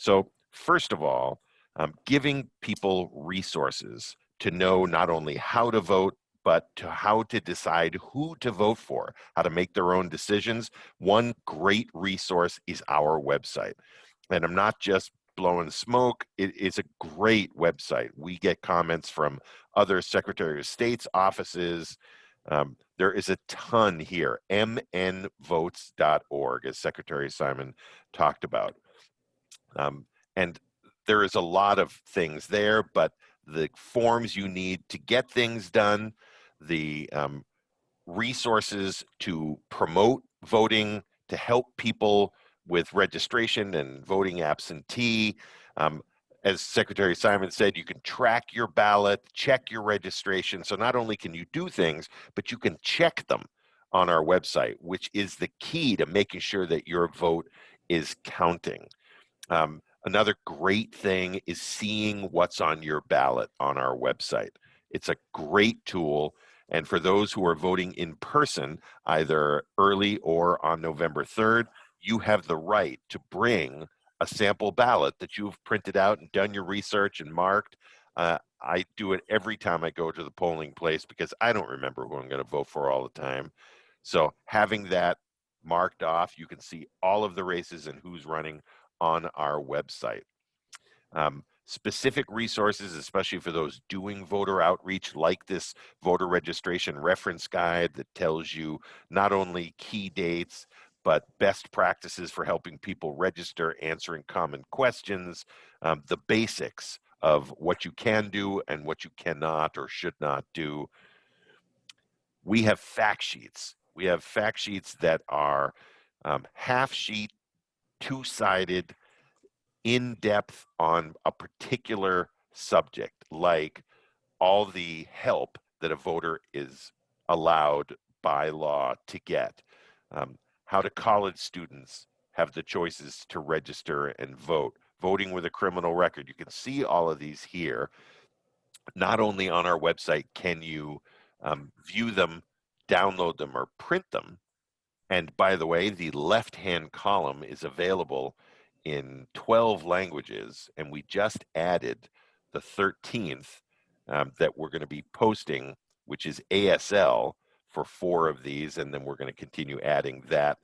So first of all, giving people resources to know not only how to vote, but to how to decide who to vote for, how to make their own decisions. One great resource is our website. And I'm not just blowing smoke. It is a great website. We get comments from other Secretary of State's offices. There is a ton here, mnvotes.org, as Secretary Simon talked about. And there is a lot of things there, but the forms you need to get things done, the resources to promote voting, to help people with registration and voting absentee. As Secretary Simon said, you can track your ballot, check your registration. So not only can you do things, but you can check them on our website, which is the key to making sure that your vote is counting. Another great thing is seeing what's on your ballot on our website. It's a great tool. And for those who are voting in person, either early or on November 3rd, you have the right to bring a sample ballot that you've printed out and done your research and marked. I do it every time I go to the polling place because I don't remember who I'm going to vote for all the time. So having that marked off, you can see all of the races and who's running on our website. Specific resources, especially for those doing voter outreach, like this voter registration reference guide that tells you not only key dates, but best practices for helping people register, answering common questions, the basics of what you can do and what you cannot or should not do. We have fact sheets. We have fact sheets that are half sheet, two-sided, in depth on a particular subject, like all the help that a voter is allowed by law to get, how do college students have the choices to register and vote, voting with a criminal record. You can see all of these here. Not only on our website can you view them, download them, or print them, and by the way, the left-hand column is available in 12 languages, and we just added the 13th that we're going to be posting, which is ASL for 4 of these, and then we're going to continue adding that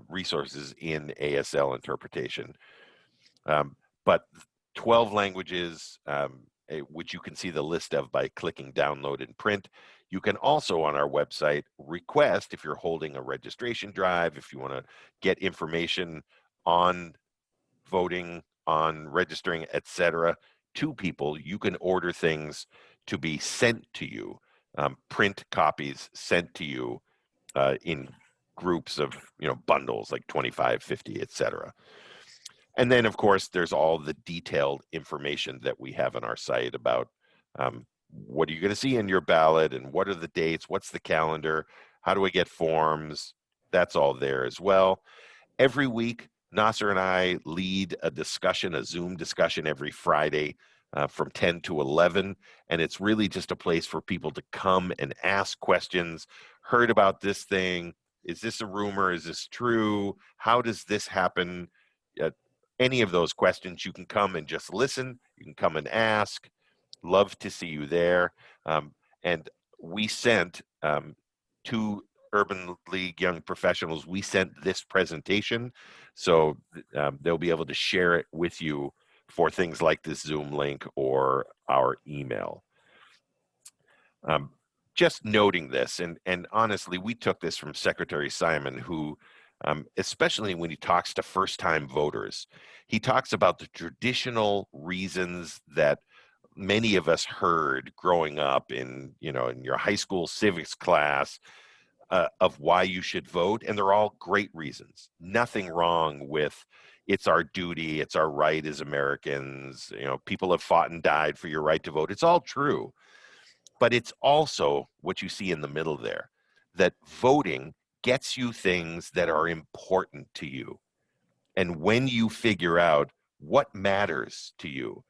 resources in ASL interpretation. But 12 languages, which you can see the list of by clicking download and print. You can also on our website request, if you're holding a registration drive, if you want to get information on voting, on registering, etc., to people, you can order things to be sent to you, print copies sent to you in groups of, bundles like 25, 50, etc. And then, of course, there's all the detailed information that we have on our site about what are you going to see in your ballot and what are the dates, what's the calendar, how do I get forms, that's all there as well. Every week, Nasser and I lead a discussion, a Zoom discussion every Friday from 10 to 11, and it's really just a place for people to come and ask questions. Heard about this thing, is this a rumor, is this true, how does this happen? Any of those questions, you can come and just listen, you can come and ask. Love to see you there. And we sent to Urban League Young Professionals, we sent this presentation, so they'll be able to share it with you for things like this Zoom link or our email. Just noting this, and honestly, we took this from Secretary Simon, who especially when he talks to first-time voters, he talks about the traditional reasons that many of us heard growing up in your high school civics class of why you should vote, and they're all great reasons. Nothing wrong with it's our duty, it's our right as Americans, people have fought and died for your right to vote. It's all true. But it's also what you see in the middle there, that voting gets you things that are important to you. And when you figure out what matters to you,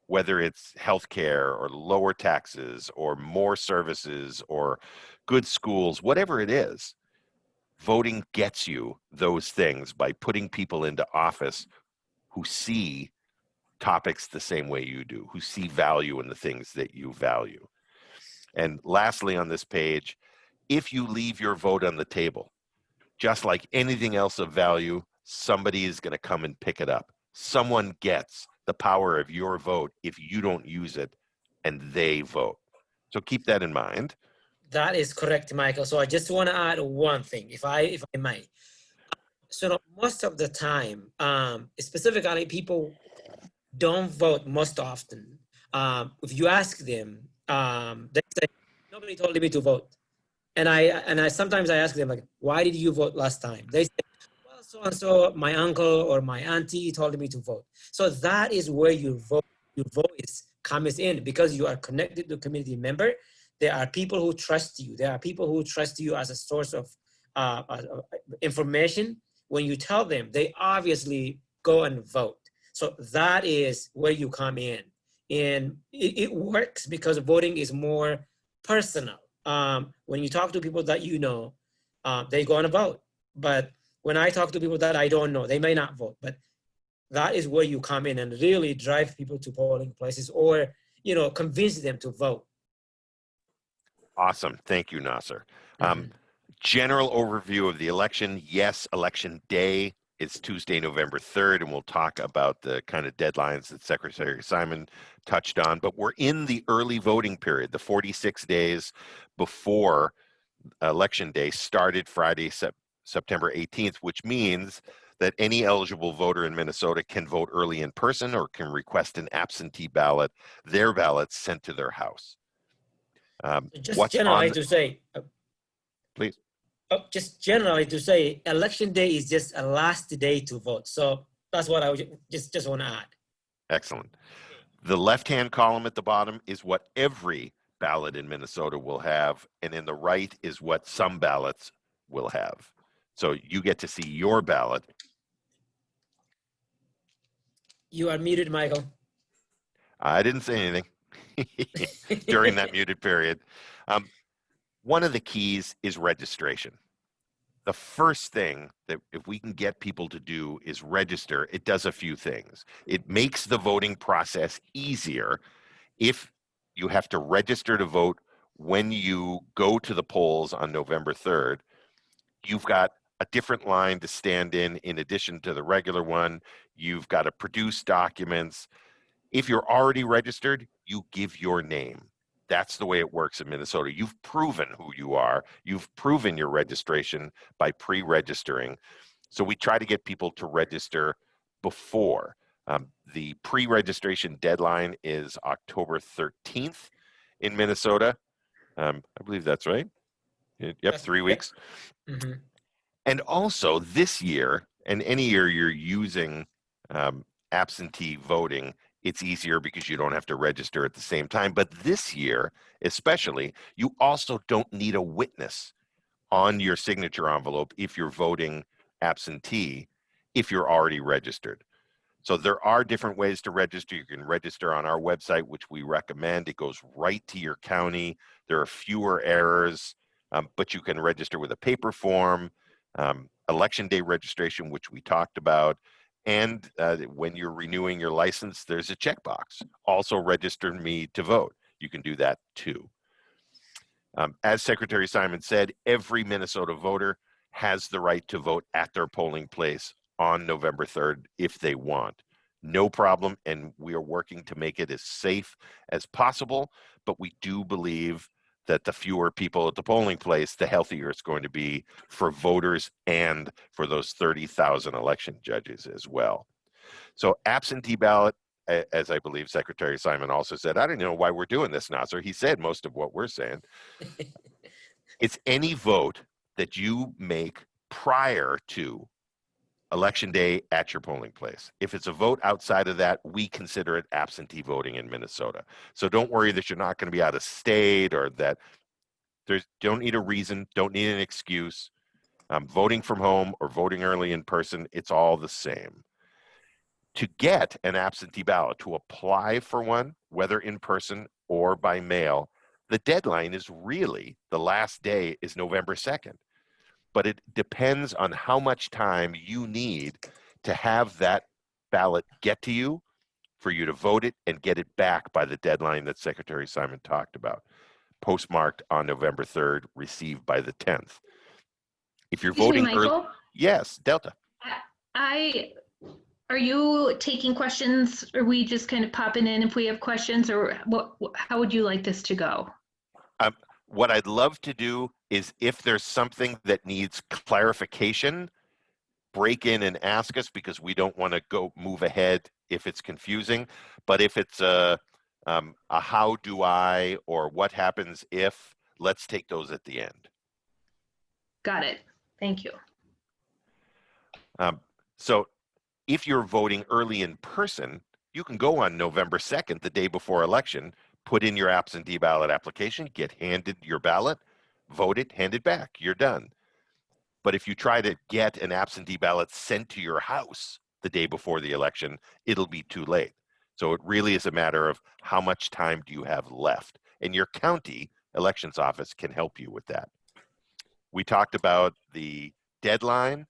whether it's healthcare or lower taxes or more services or good schools, whatever it is, voting gets you those things by putting people into office who see topics the same way you do, who see value in the things that you value. And lastly on this page, if you leave your vote on the table, just like anything else of value, somebody is going to come and pick it up. Someone gets the power of your vote if you don't use it, and they vote. So keep that in mind. That is correct, Michael. So I just want to add one thing, if I may. So most of the time, specifically people don't vote most often. If you ask them, they say, nobody told me to vote. And I sometimes I ask them, like, why did you vote last time? They say, well, so and so, my uncle or my auntie told me to vote. So that is where your voice comes in, because you are connected to a community member. There are people who trust you. There are people who trust you as a source of information. When you tell them, they obviously go and vote. So that is where you come in. And it works because voting is more personal. When you talk to people that you know, they go and vote. But when I talk to people that I don't know, they may not vote. But that is where you come in and really drive people to polling places, or, you know, convince them to vote. Awesome. Thank you, Nasser. General overview of the election. Yes, election day is Tuesday, November 3rd, and we'll talk about the kind of deadlines that Secretary Simon touched on. But we're in the early voting period. The 46 days before election day started Friday, September 18th, which means that any eligible voter in Minnesota can vote early in person or can request an absentee ballot, their ballots sent to their house. Just generally to say, please. Just generally to say, election day is just a last day to vote. So that's what I would just want to add. Excellent. The left-hand column at the bottom is what every ballot in Minnesota will have, and in the right is what some ballots will have. So you get to see your ballot. You are muted, Michael. I didn't say anything during that muted period. One of the keys is registration. The first thing that if we can get people to do is register. It does a few things. It makes the voting process easier. If you have to register to vote when you go to the polls on November 3rd, you've got a different line to stand in addition to the regular one. You've got to produce documents. If you're already registered, you give your name. That's the way it works in Minnesota. You've proven who you are. You've proven your registration by pre-registering. So we try to get people to register before. The pre-registration deadline is October 13th in Minnesota. I believe that's right. Yep, 3 weeks. And also this year, and any year you're using absentee voting, it's easier because you don't have to register at the same time. But this year, especially, you also don't need a witness on your signature envelope if you're voting absentee, if you're already registered. So there are different ways to register. You can register on our website, which we recommend. It goes right to your county. There are fewer errors, but you can register with a paper form, election day registration, which we talked about. And when you're renewing your license, there's a checkbox. Also register me to vote. You can do that too. As Secretary Simon said, every Minnesota voter has the right to vote at their polling place on November 3rd if they want. No problem, and we are working to make it as safe as possible, but we do believe that the fewer people at the polling place, the healthier it's going to be for voters and for those 30,000 election judges as well. So absentee ballot, as I believe Secretary Simon also said, I don't know why we're doing this, Nasser. He said most of what we're saying. It's any vote that you make prior to election day at your polling place. If it's a vote outside of that, we consider it absentee voting in Minnesota. So don't worry that you're not going to be out of state or that don't need a reason, don't need an excuse. Voting from home or voting early in person, it's all the same. To get an absentee ballot, to apply for one, whether in person or by mail, the deadline is really, the last day is November 2nd. But it depends on how much time you need to have that ballot get to you, for you to vote it and get it back by the deadline that Secretary Simon talked about. Postmarked on November 3rd, received by the 10th. If you're Excuse me, voting early, Michael. yes, Delta. Are you taking questions? Or are we just kind of popping in if we have questions, or how would you like this to go? What I'd love to do is, if there's something that needs clarification, break in and ask us, because we don't want to move ahead if it's confusing. But if it's a how do I, or what happens if, let's take those at the end. Got it. Thank you. So if you're voting early in person, you can go on November 2nd, the day before election, put in your absentee ballot application, get handed your ballot, vote it, hand it back, you're done. But if you try to get an absentee ballot sent to your house the day before the election, it'll be too late. So it really is a matter of how much time do you have left, and your county elections office can help you with that. We talked about the deadline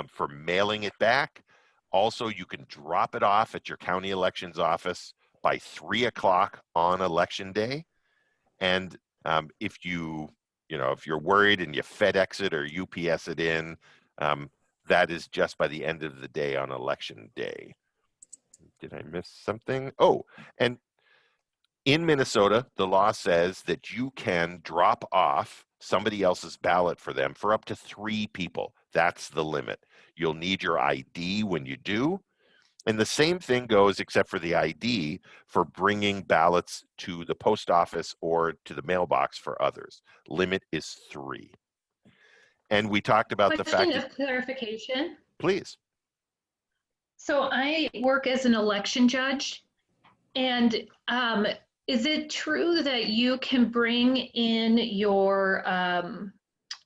for mailing it back. Also, you can drop it off at your county elections office by 3 o'clock on election day. And if if you're worried and you FedEx it or UPS it in, that is just by the end of the day on election day. Did I miss something? Oh, and in Minnesota, the law says that you can drop off somebody else's ballot for them for up to 3 people. That's the limit. You'll need your ID when you do. And the same thing goes, except for the ID, for bringing ballots to the post office or to the mailbox for others. Limit is 3. And we talked about the fact Question of clarification. Please. So I work as an election judge, and is it true that you can bring in your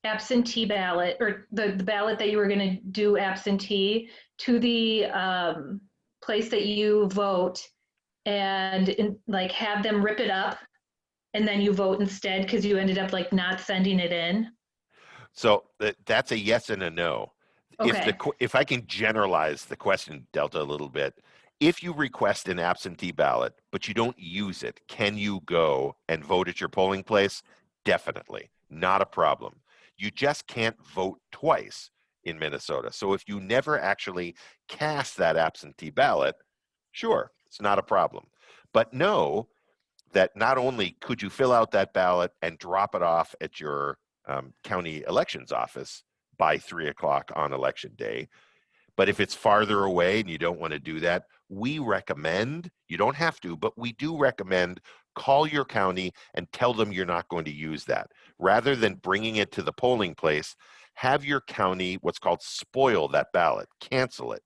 absentee ballot, or the ballot that you were going to do absentee, to the place that you vote, and like have them rip it up and then you vote instead because you ended up like not sending it in? So that's a yes and a no. Okay. If I can generalize the question, Delta, a little bit, if you request an absentee ballot, but you don't use it, can you go and vote at your polling place? Definitely, not a problem. You just can't vote twice in Minnesota. So if you never actually cast that absentee ballot, sure, it's not a problem. But know that not only could you fill out that ballot and drop it off at your county elections office by 3 o'clock on election day, but if it's farther away and you don't want to do that, we recommend, you don't have to, but we do recommend, call your county and tell them you're not going to use that. Rather than bringing it to the polling place, have your county, what's called, spoil that ballot, cancel it.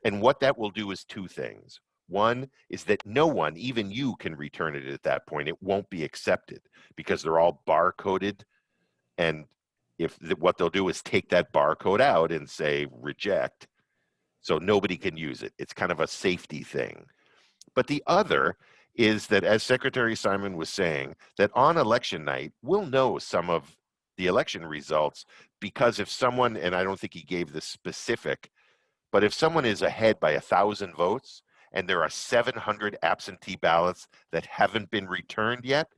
And what that will do is 2 things. One is that no one, even you, can return it at that point. It won't be accepted because they're all barcoded. And what they'll do is take that barcode out and say reject. So nobody can use it. It's kind of a safety thing. But the other is that, as Secretary Simon was saying, that on election night, we'll know some of the election results, because if someone, and I don't think he gave this specific, but if someone is ahead by 1,000 votes and there are 700 absentee ballots that haven't been returned yet,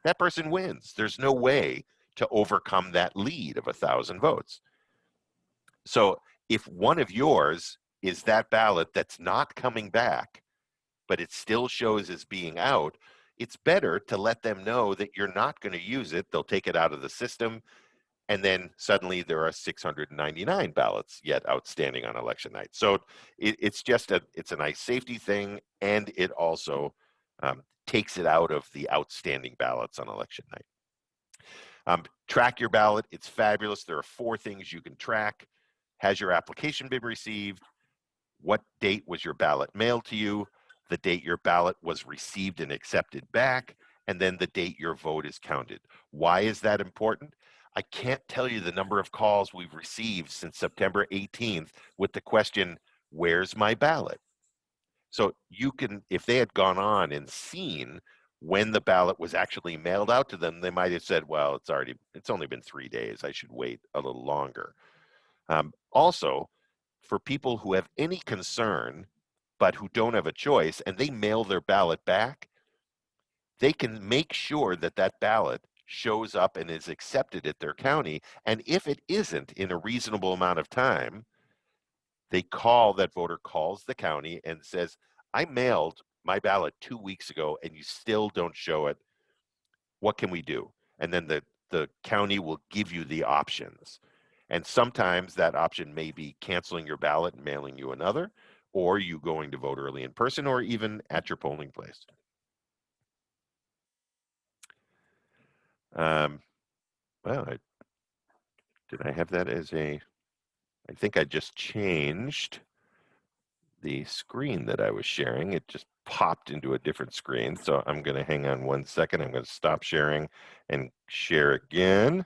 that person wins. There's no way to overcome that lead of 1,000 votes. So if one of yours is that ballot that's not coming back, but it still shows as being out, it's better to let them know that you're not going to use it. They'll take it out of the system, and then suddenly there are 699 ballots yet outstanding on election night. So it's a nice safety thing, and it also takes it out of the outstanding ballots on election night. Track your ballot. It's fabulous. There are 4 things you can track. Has your application been received? What date was your ballot mailed to you? The date your ballot was received and accepted back, and then the date your vote is counted. Why is that important? I can't tell you the number of calls we've received since September 18th with the question, where's my ballot? So you can, if they had gone on and seen when the ballot was actually mailed out to them, they might have said, well, it's only been 3 days. I should wait a little longer. Also, for people who have any concern but who don't have a choice, and they mail their ballot back, they can make sure that that ballot shows up and is accepted at their county. And if it isn't in a reasonable amount of time, that voter calls the county and says, I mailed my ballot 2 weeks ago and you still don't show it. What can we do? And then the county will give you the options. And sometimes that option may be canceling your ballot and mailing you another, or you going to vote early in person, or even at your polling place. Well, did I have that as I think I just changed the screen that I was sharing. It just popped into a different screen. So I'm going to hang on 1 second. I'm going to stop sharing and share again.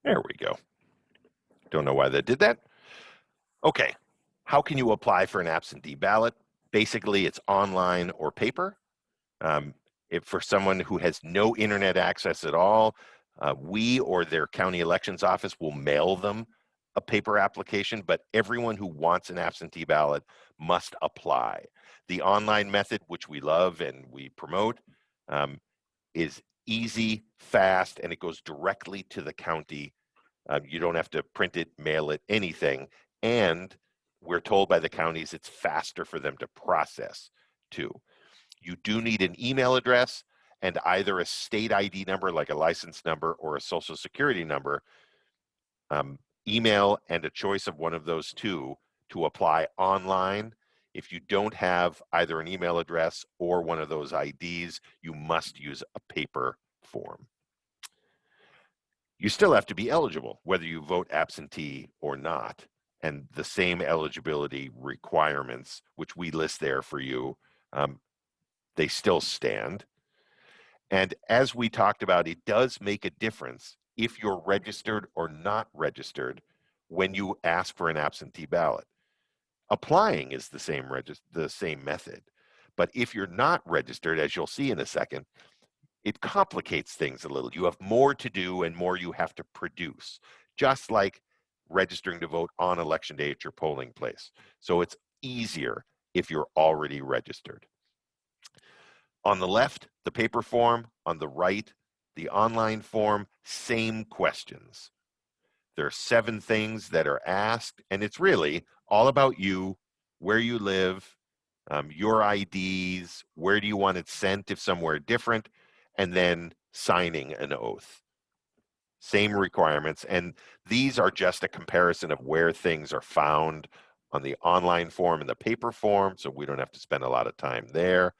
There we go. Don't know why that did that. Okay. How can you apply for an absentee ballot? Basically, it's online or paper. If for someone who has no internet access at all, we or their county elections office will mail them a paper application, but everyone who wants an absentee ballot must apply. The online method, which we love and we promote, is easy, fast, and it goes directly to the county. You don't have to print it, mail it, anything. And we're told by the counties it's faster for them to process too. You do need an email address and either a state ID number like a license number or a social security number, email and a choice of one of those two to apply online. If you don't have either an email address or one of those IDs, you must use a paper form. You still have to be eligible, whether you vote absentee or not, and the same eligibility requirements, which we list there for you, they still stand. And as we talked about, it does make a difference if you're registered or not registered when you ask for an absentee ballot. Applying is the same method, but if you're not registered, as you'll see in a second, it complicates things a little. You have more to do and more you have to produce, just like registering to vote on election day at your polling place. So it's easier if you're already registered. On the left, the paper form. On the right, the online form, same questions. There are 7 things that are asked, and it's really all about you, where you live, your IDs, where do you want it sent if somewhere different, and then signing an oath. Same requirements, and these are just a comparison of where things are found on the online form and the paper form, so we don't have to spend a lot of time there.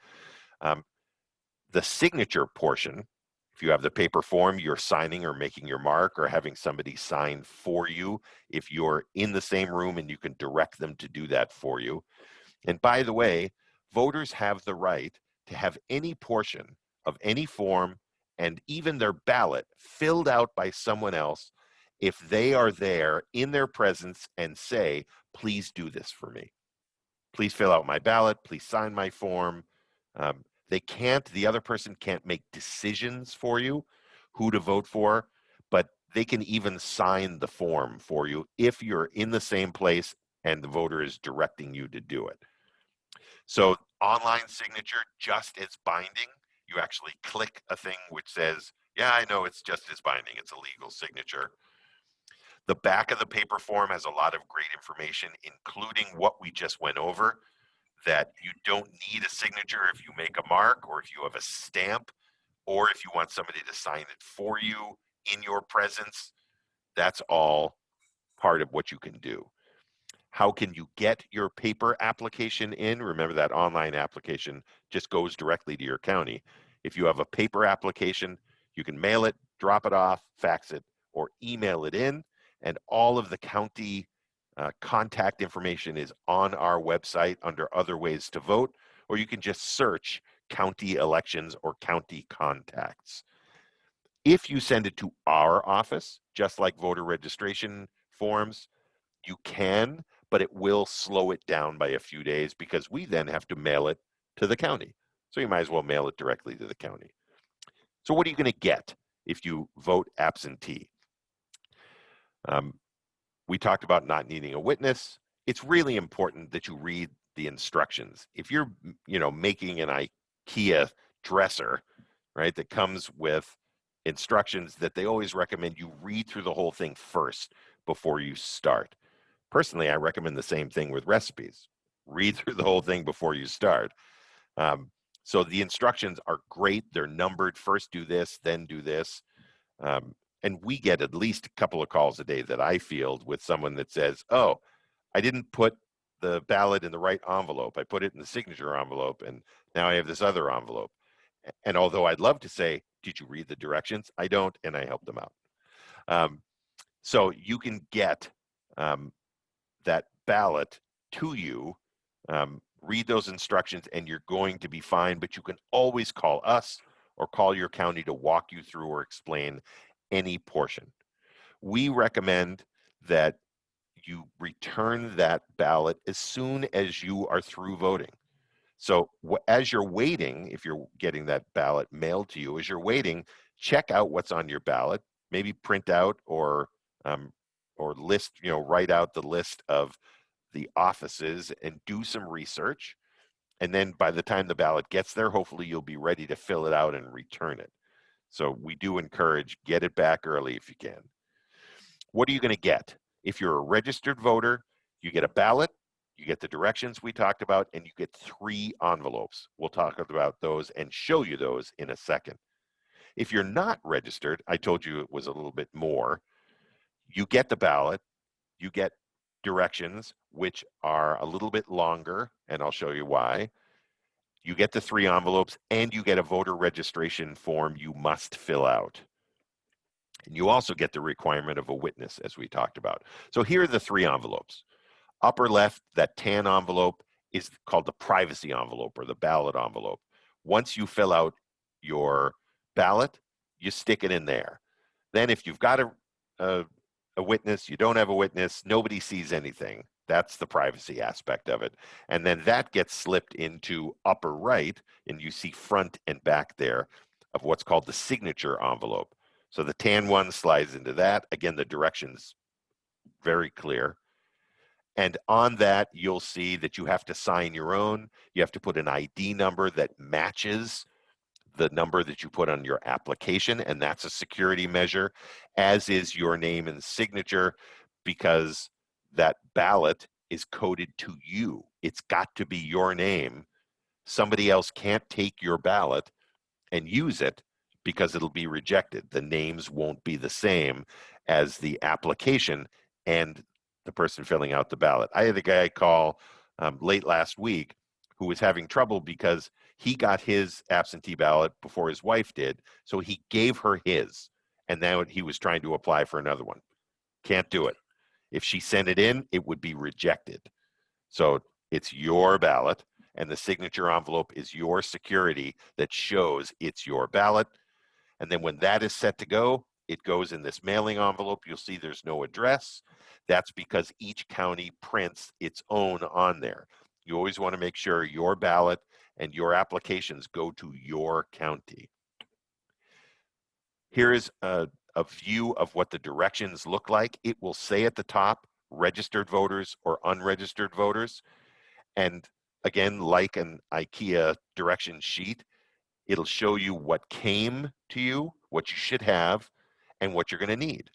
The signature portion, if you have the paper form, you're signing or making your mark or having somebody sign for you if you're in the same room and you can direct them to do that for you. And by the way, voters have the right to have any portion of any form and even their ballot filled out by someone else if they are there in their presence and say, please do this for me. Please fill out my ballot, please sign my form. The other person can't make decisions for you who to vote for, but they can even sign the form for you if you're in the same place and the voter is directing you to do it. So online signature just as binding. You actually click a thing which says, yeah, I know it's just as binding. It's a legal signature. The back of the paper form has a lot of great information, including what we just went over, that you don't need a signature if you make a mark or if you have a stamp or if you want somebody to sign it for you in your presence. That's all part of what you can do. How can you get your paper application in? Remember that online application just goes directly to your county. If you have a paper application, you can mail it, drop it off, fax it, or email it in, and all of the county contact information is on our website under other ways to vote, or you can just search county elections or county contacts. If you send it to our office, just like voter registration forms, you can, but it will slow it down by a few days because we then have to mail it to the county. So you might as well mail it directly to the county. So what are you going to get if you vote absentee? We talked about not needing a witness. It's really important that you read the instructions. If you're, making an IKEA dresser, right, that comes with instructions that they always recommend you read through the whole thing first before you start. Personally, I recommend the same thing with recipes. Read through the whole thing before you start. So the instructions are great. They're numbered. First do this, then do this. And we get at least a couple of calls a day that I field with someone that says, oh, I didn't put the ballot in the right envelope. I put it in the signature envelope, and now I have this other envelope. And although I'd love to say, did you read the directions? I don't, and I help them out. So you can get that ballot to you, read those instructions, and you're going to be fine, but you can always call us or call your county to walk you through or explain any portion. We recommend that you return that ballot as soon as you are through voting. So as you're waiting, if you're getting that ballot mailed to you, as you're waiting, check out what's on your ballot, maybe print out or list, write out the list of the offices and do some research. And then by the time the ballot gets there, hopefully you'll be ready to fill it out and return it. So we do encourage, get it back early if you can. What are you going to get? If you're a registered voter, you get a ballot, you get the directions we talked about, and you get 3 envelopes. We'll talk about those and show you those in a second. If you're not registered, I told you it was a little bit more. You get the ballot, you get directions, which are a little bit longer, and I'll show you why. You get the 3 envelopes, and you get a voter registration form you must fill out. And you also get the requirement of a witness, as we talked about. So here are the 3 envelopes. Upper left, that tan envelope is called the privacy envelope or the ballot envelope. Once you fill out your ballot, you stick it in there. Then if you've got a witness, you don't have a witness, nobody sees anything. That's the privacy aspect of it. And then that gets slipped into upper right, and you see front and back there of what's called the signature envelope. So the tan one slides into that. Again, the directions very clear. And on that, you'll see that you have to sign your own. You have to put an ID number that matches the number that you put on your application, and that's a security measure, as is your name and signature, because that ballot is coded to you. It's got to be your name. Somebody else can't take your ballot and use it because it'll be rejected. The names won't be the same as the application and the person filling out the ballot. I had a guy call late last week who was having trouble because he got his absentee ballot before his wife did, so he gave her his, and now he was trying to apply for another one. Can't do it. If she sent it in, it would be rejected. So it's your ballot, and the signature envelope is your security that shows it's your ballot. And then when that is set to go, it goes in this mailing envelope. You'll see there's no address. That's because each county prints its own on there. You always want to make sure your ballot and your applications go to your county. Here is a view of what the directions look like. It will say at the top, registered voters or unregistered voters. And again, like an IKEA direction sheet, it'll show you what came to you, what you should have, and what you're going to need.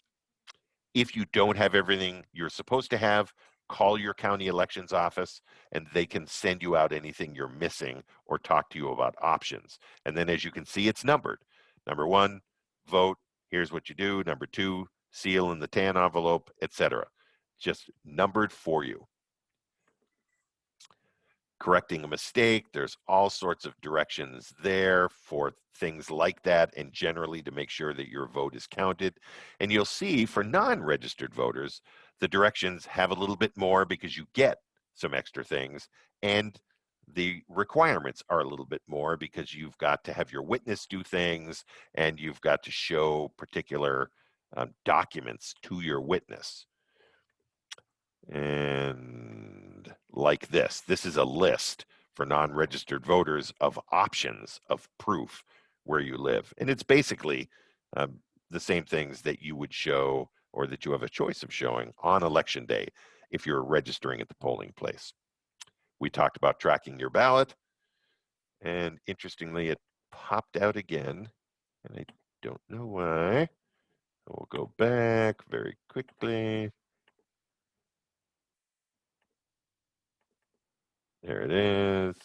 If you don't have everything you're supposed to have, call your county elections office and they can send you out anything you're missing or talk to you about options. And then as you can see, it's numbered. Number 1, vote, here's what you do. Number 2, seal in the tan envelope, etc. Just numbered for you. Correcting a mistake, there's all sorts of directions there for things like that, and generally to make sure that your vote is counted. And you'll see for non-registered voters, the directions have a little bit more because you get some extra things, and the requirements are a little bit more because you've got to have your witness do things, and you've got to show particular documents to your witness. And like this is a list for non-registered voters of options of proof where you live. And it's basically the same things that you would show or that you have a choice of showing on election day if you're registering at the polling place. We talked about tracking your ballot, and interestingly, it popped out again, and I don't know why. We'll go back very quickly. There it is.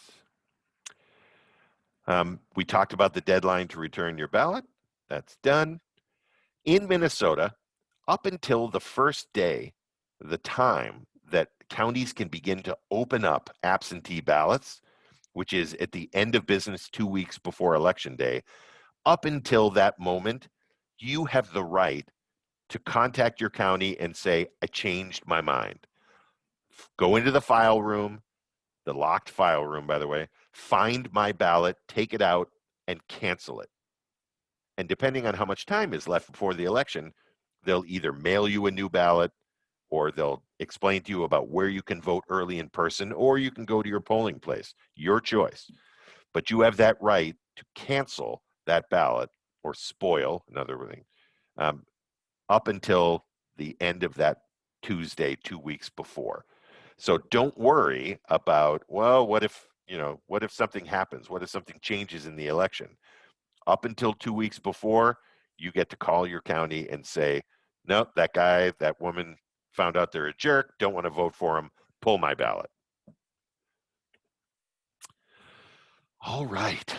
We talked about the deadline to return your ballot. That's done. In Minnesota, up until the first day, the time that counties can begin to open up absentee ballots, which is at the end of business 2 weeks before election day, up until that moment, you have the right to contact your county and say, I changed my mind. Go into the file room, the locked file room, by the way, find my ballot, take it out, and cancel it. And depending on how much time is left before the election, they'll either mail you a new ballot, or they'll explain to you about where you can vote early in person, or you can go to your polling place, your choice. But you have that right to cancel that ballot or spoil, another thing, up until the end of that Tuesday, 2 weeks before. So don't worry about, well, what if something happens? What if something changes in the election? Up until 2 weeks before, you get to call your county and say, nope, that guy, that woman found out they're a jerk, don't want to vote for him, pull my ballot. All right.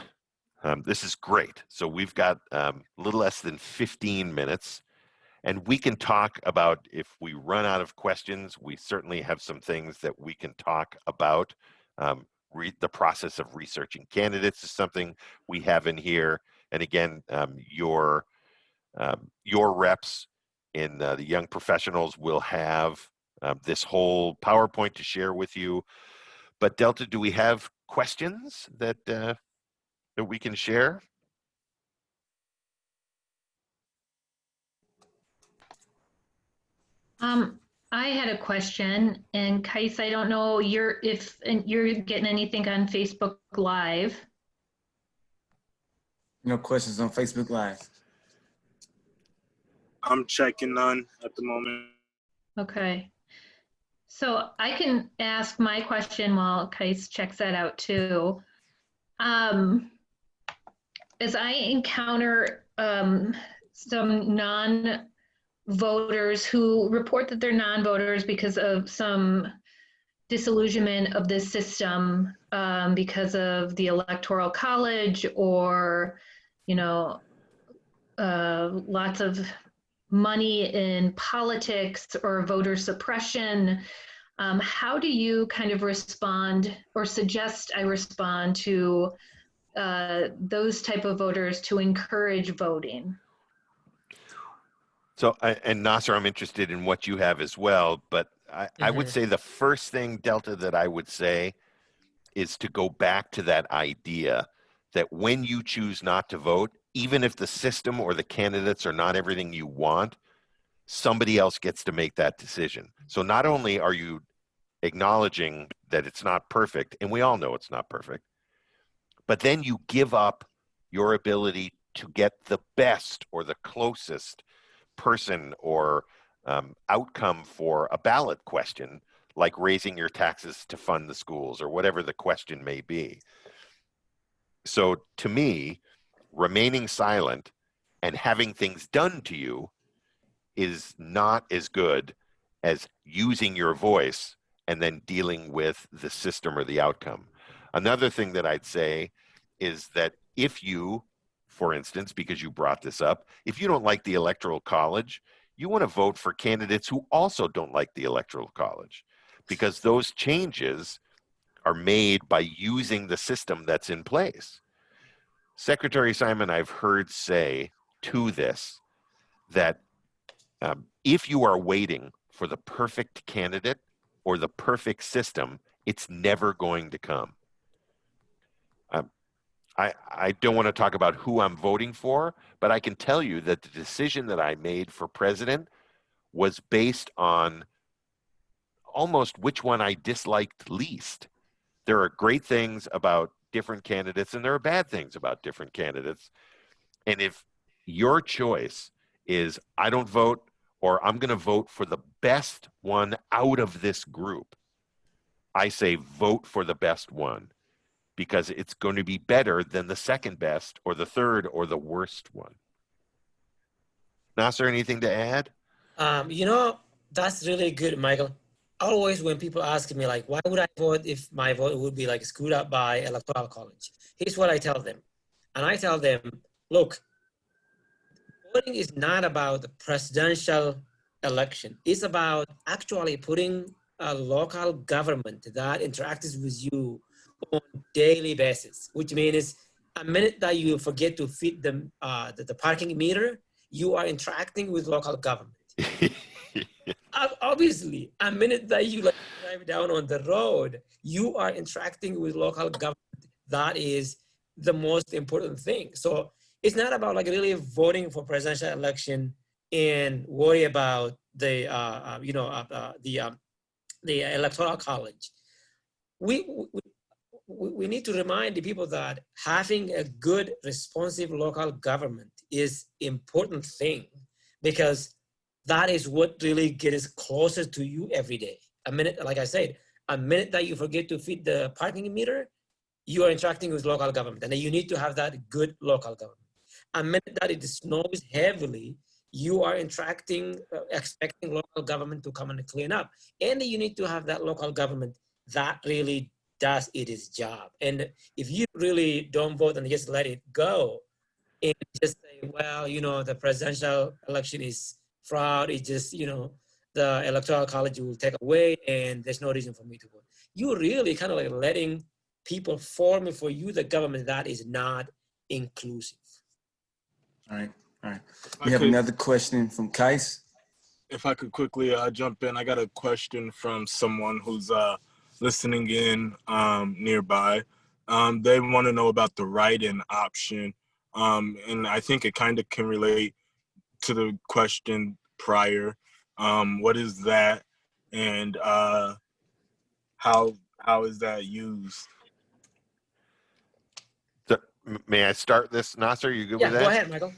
This is great. So we've got a little less than 15 minutes, and we can talk about, if we run out of questions, we certainly have some things that we can talk about. The process of researching candidates is something we have in here. And again, your reps in the young professionals will have this whole PowerPoint to share with you. But Delta, do we have questions that we can share? I had a question, and Kais, I don't know if you're getting anything on Facebook Live. No questions on Facebook Live. I'm checking none at the moment. Okay. So I can ask my question while Kais checks that out too. As I encounter some non-voters who report that they're non-voters because of some disillusionment of this system, because of the Electoral College, or lots of money in politics or voter suppression. How do you kind of respond, or suggest I respond to those type of voters to encourage voting? So, and Nasser, I'm interested in what you have as well, but I would say the first thing, Delta, that I would say is to go back to that idea that when you choose not to vote, even if the system or the candidates are not everything you want, somebody else gets to make that decision. So not only are you acknowledging that it's not perfect, and we all know it's not perfect, but then you give up your ability to get the best or the closest person or outcome for a ballot question, like raising your taxes to fund the schools or whatever the question may be. So to me, remaining silent and having things done to you is not as good as using your voice and then dealing with the system or the outcome. Another thing that I'd say is that if you, for instance, because you brought this up, if you don't like the Electoral College, you want to vote for candidates who also don't like the Electoral College, because those changes are made by using the system that's in place. Secretary Simon, I've heard say to this that if you are waiting for the perfect candidate or the perfect system, it's never going to come. I don't want to talk about who I'm voting for, but I can tell you that the decision that I made for president was based on almost which one I disliked least. There are great things about different candidates, and there are bad things about different candidates. And if your choice is I don't vote or I'm going to vote for the best one out of this group, I say vote for the best one because it's going to be better than the second best or the third or the worst one. Nasser, anything to add? You know, that's really good, Michael. Always when people ask me like, why would I vote if my vote would be like screwed up by electoral college? Here's what I tell them. And I tell them, look, voting is not about the presidential election. It's about actually putting a local government that interacts with you on daily basis, which means a minute that you forget to feed them the parking meter, you are interacting with local government. Obviously, a minute that you like drive down on the road, you are interacting with local government. That is the most important thing. So it's not about like really voting for presidential election and worry about the electoral college. We need to remind the people that having a good, responsive local government is important thing because that is what really gets closer to you every day. A minute, like I said, a minute that you forget to feed the parking meter, you are interacting with local government, and you need to have that good local government. A minute that it snows heavily, you are interacting, expecting local government to come and clean up. And you need to have that local government that really does its job. And if you really don't vote and just let it go, and just say, well, you know, the presidential election is fraud, it's just, you know, the electoral college will take away and there's no reason for me to vote. You're really kind of like letting people form for you the government that is not inclusive. All right. We have another question from Kais. If I could quickly jump in, I got a question from someone who's listening in nearby. They want to know about the write-in option, and I think it kind of can relate to the question prior. What is that, and how is that used? May I start this, Nasser? You good with that? Yeah, go ahead, Michael.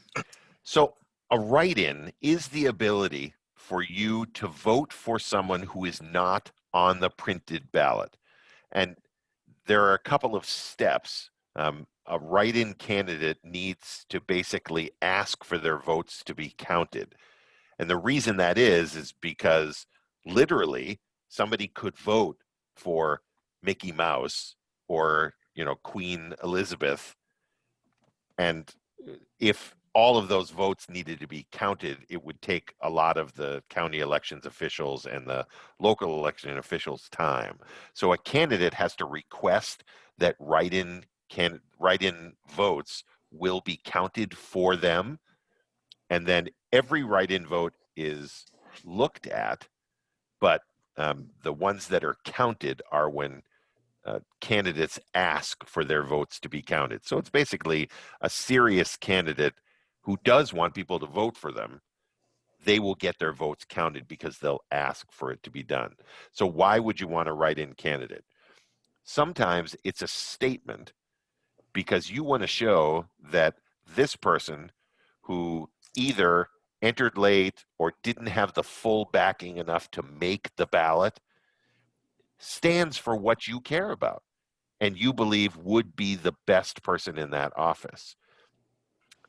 So a write-in is the ability for you to vote for someone who is not on the printed ballot. And there are a couple of steps. A write-in candidate needs to basically ask for their votes to be counted. And the reason that is because literally somebody could vote for Mickey Mouse or, you know, Queen Elizabeth. And if all of those votes needed to be counted, it would take a lot of the county elections officials and the local election officials' time. So a candidate has to request that write-in votes will be counted for them, and then every write-in vote is looked at, but the ones that are counted are when candidates ask for their votes to be counted. So it's basically a serious candidate who does want people to vote for them. They will get their votes counted because they'll ask for it to be done. So why would you want a write-in candidate? Sometimes it's a statement because you want to show that this person who either entered late or didn't have the full backing enough to make the ballot stands for what you care about and you believe would be the best person in that office.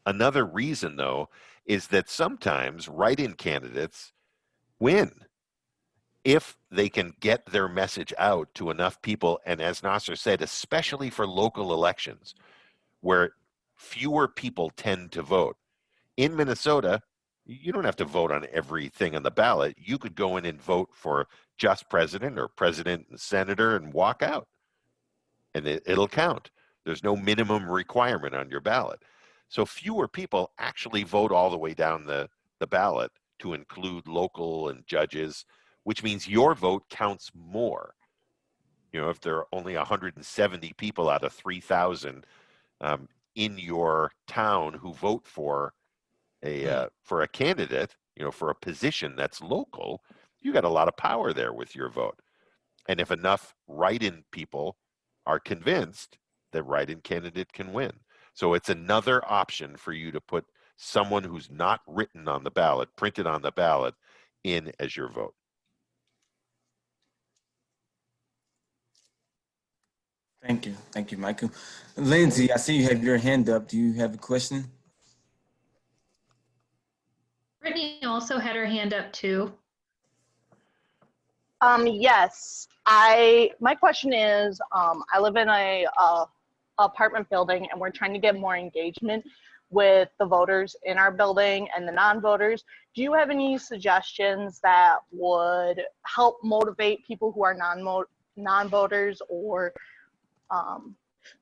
Another reason, though, is that sometimes write-in candidates win if they can get their message out to enough people, and as Nasser said, especially for local elections where fewer people tend to vote. In Minnesota, you don't have to vote on everything on the ballot. You could go in and vote for just president or president and senator and walk out, and it'll count. There's no minimum requirement on your ballot. So fewer people actually vote all the way down the ballot to include local and judges, which means your vote counts more. You know, if there are only 170 people out of 3,000 in your town who vote for a candidate, you know, for a position that's local, you got a lot of power there with your vote. And if enough write-in people are convinced, that write-in candidate can win. So it's another option for you to put someone who's not written on the ballot, printed on the ballot, in as your vote. Thank you, Michael. Lindsay, I see you have your hand up. Do you have a question? Brittany also had her hand up too. Yes, my question is, I live in a apartment building, and we're trying to get more engagement with the voters in our building and the non-voters. Do you have any suggestions that would help motivate people who are non-voters, or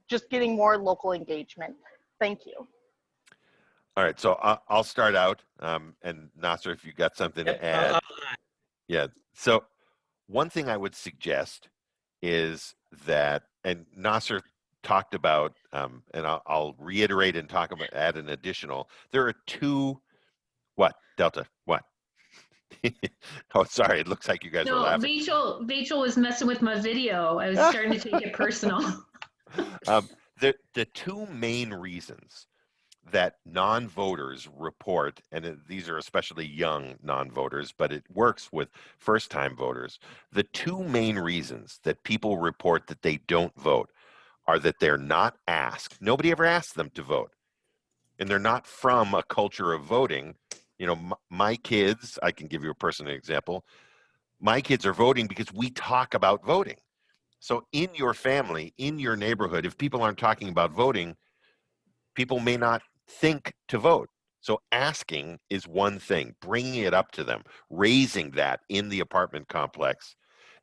just getting more local engagement? Thank you. All right, so I'll start out, and Nasser, if you got something to add. Yeah, so one thing I would suggest is that, and Nasser talked about, and I'll reiterate and talk about, add an additional, there are two, what, Delta, what? Oh, sorry, it looks like you guys were No, laughing. Rachel was messing with my video. I was starting to take it personal. The two main reasons that non-voters report, and these are especially young non-voters, but it works with first-time voters. The two main reasons that people report that they don't vote are that they're not asked. Nobody ever asks them to vote. And they're not from a culture of voting. You know, my kids, I can give you a personal example. My kids are voting because we talk about voting. So in your family, in your neighborhood, if people aren't talking about voting, people may not think to vote. So asking is one thing, bringing it up to them, raising that in the apartment complex,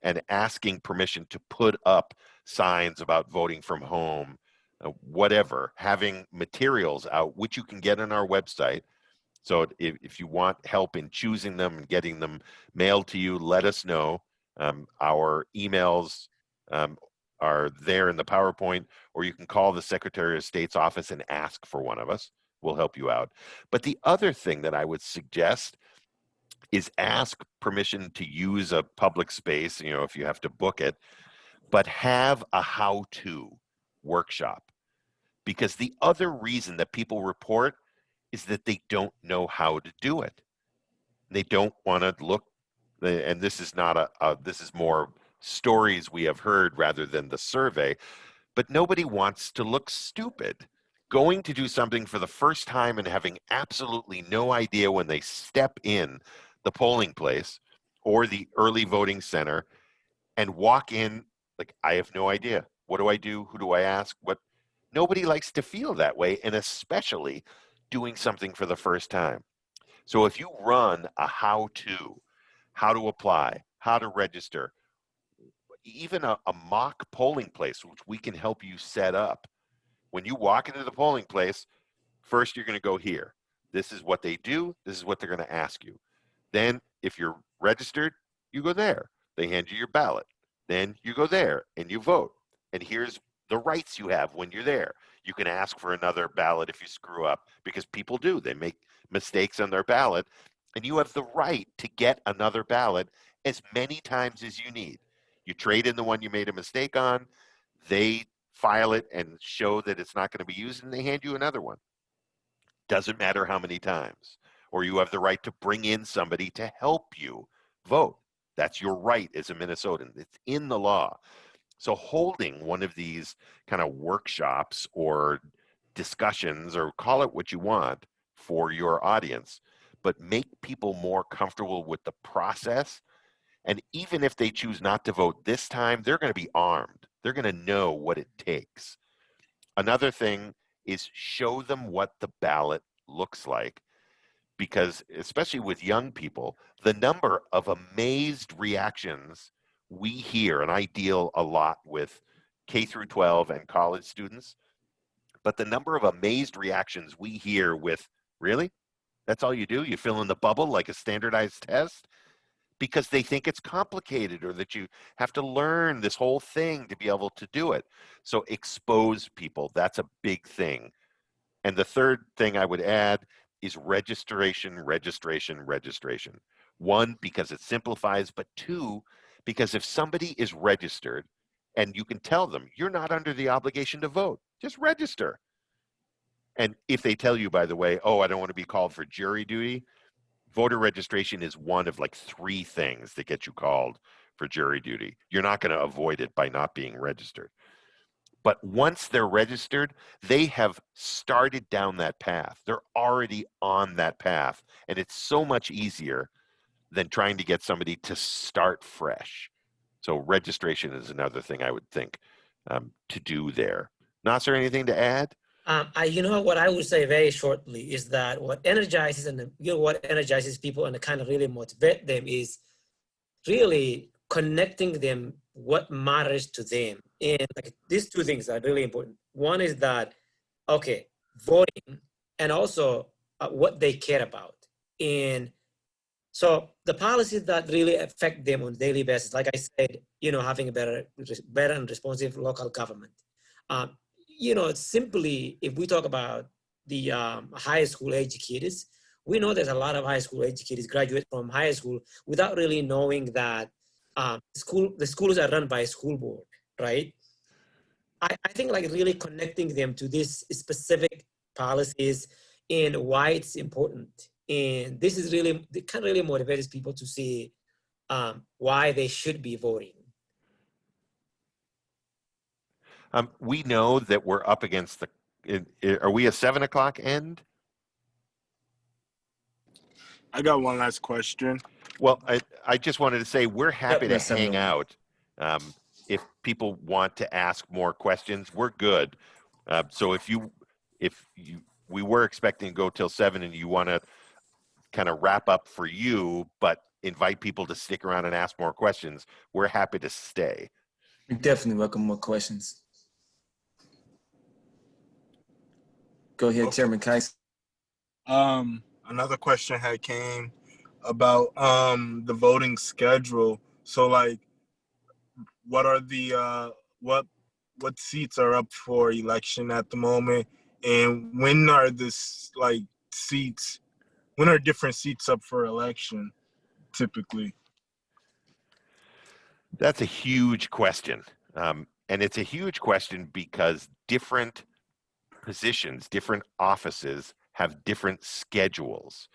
and asking permission to put up signs about voting from home, whatever, having materials out, which you can get on our website. So if you want help in choosing them and getting them mailed to you, let us know. Our emails are there in the PowerPoint, or you can call the Secretary of State's office and ask for one of us. We'll help you out. But the other thing that I would suggest is ask permission to use a public space, you know, if you have to book it, but have a how-to workshop. Because the other reason that people report is that they don't know how to do it. They don't want to look, and this is not this is more stories we have heard rather than the survey, but nobody wants to look stupid. Going to do something for the first time and having absolutely no idea when they step in the polling place or the early voting center and walk in like, I have no idea. What do I do? Who do I ask? What? Nobody likes to feel that way, and especially doing something for the first time. So if you run a how-to, how to apply, how to register, even a mock polling place, which we can help you set up. When you walk into the polling place, first you're going to go here. This is what they do. This is what they're going to ask you. Then if you're registered, you go there. They hand you your ballot. Then you go there and you vote. And here's the rights you have when you're there. You can ask for another ballot if you screw up, because people do. They make mistakes on their ballot, and you have the right to get another ballot as many times as you need. You trade in the one you made a mistake on, they file it and show that it's not going to be used, and they hand you another one. Doesn't matter how many times. Or you have the right to bring in somebody to help you vote. That's your right as a Minnesotan. It's in the law. So holding one of these kind of workshops or discussions, or call it what you want, for your audience, but make people more comfortable with the process. And even if they choose not to vote this time, they're going to be armed. They're going to know what it takes. Another thing is show them what the ballot looks like, because especially with young people, the number of amazed reactions we hear, and I deal a lot with K through 12 and college students, but the number of amazed reactions we hear with, really? That's all you do? You fill in the bubble like a standardized test? Because they think it's complicated, or that you have to learn this whole thing to be able to do it. So expose people. That's a big thing. And the third thing I would add is registration, registration, registration. One, because it simplifies, but two, because if somebody is registered and you can tell them, you're not under the obligation to vote, just register. And if they tell you, by the way, oh, I don't want to be called for jury duty, voter registration is one of like 3 things that get you called for jury duty. You're not going to avoid it by not being registered. But once they're registered, they have started down that path. They're already on that path. And it's so much easier than trying to get somebody to start fresh. So registration is another thing I would think to do there. Nasser, anything to add? You know what I would say very shortly is that what energizes what energizes people and kind of really motivate them is really connecting them what matters to them. And like these 2 things are really important. One is that, okay, voting, and also what they care about. And so the policies that really affect them on a daily basis, like I said, having a better and responsive local government. Simply, if we talk about the high school educators, we know there's a lot of high school educators graduate from high school without really knowing that the schools are run by a school board, right? I think like really connecting them to these specific policies and why it's important. And this is really, it kind of really motivates people to see why they should be voting. We know that we're up against are we a 7 o'clock end? I got one last question. Well, I just wanted to say we're happy to we're 7 hang o'clock. out. If people want to ask more questions, we're good. So we were expecting to go till 7 and you want to kind of wrap up for you, but invite people to stick around and ask more questions, we're happy to stay. We definitely welcome more questions. Go ahead, Okay. Chairman Kais. Another question had came about the voting schedule. So like, what are the what seats are up for election at the moment, and when are when are different seats up for election typically? That's a huge question. And it's a huge question because different positions, different offices have different schedules.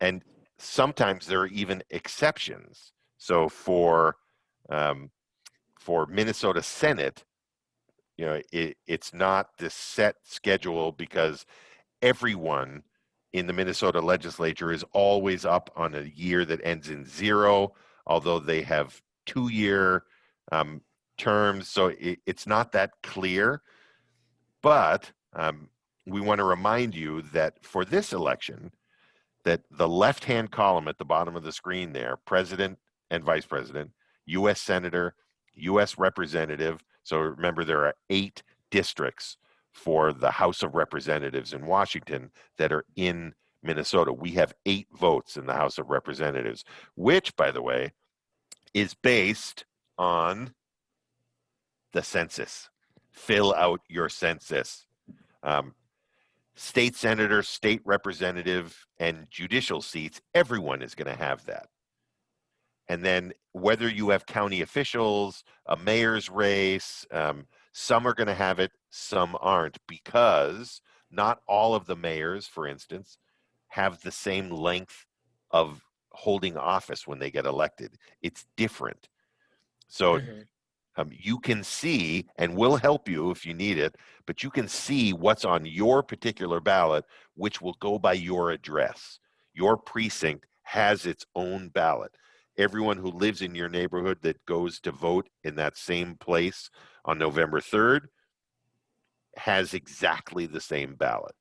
And sometimes there are even exceptions. So for Minnesota Senate, it's not this set schedule because everyone in the Minnesota legislature is always up on a year that ends in 0, although they have 2-year terms. So it's not that clear. But we want to remind you that for this election, that the left-hand column at the bottom of the screen there, president and vice president, U.S. senator, U.S. representative. So remember, there are 8 districts for the House of Representatives in Washington that are in Minnesota. We have 8 votes in the House of Representatives, which, by the way, is based on the census. Fill out your census. State senator, state representative, and judicial seats, everyone is going to have that. And then whether you have county officials, a mayor's race, some are going to have it, some aren't, because not all of the mayors, for instance, have the same length of holding office when they get elected. It's different. So you can see, and we'll help you if you need it, but you can see what's on your particular ballot, which will go by your address. Your precinct has its own ballot. Everyone who lives in your neighborhood that goes to vote in that same place on November 3rd has exactly the same ballot.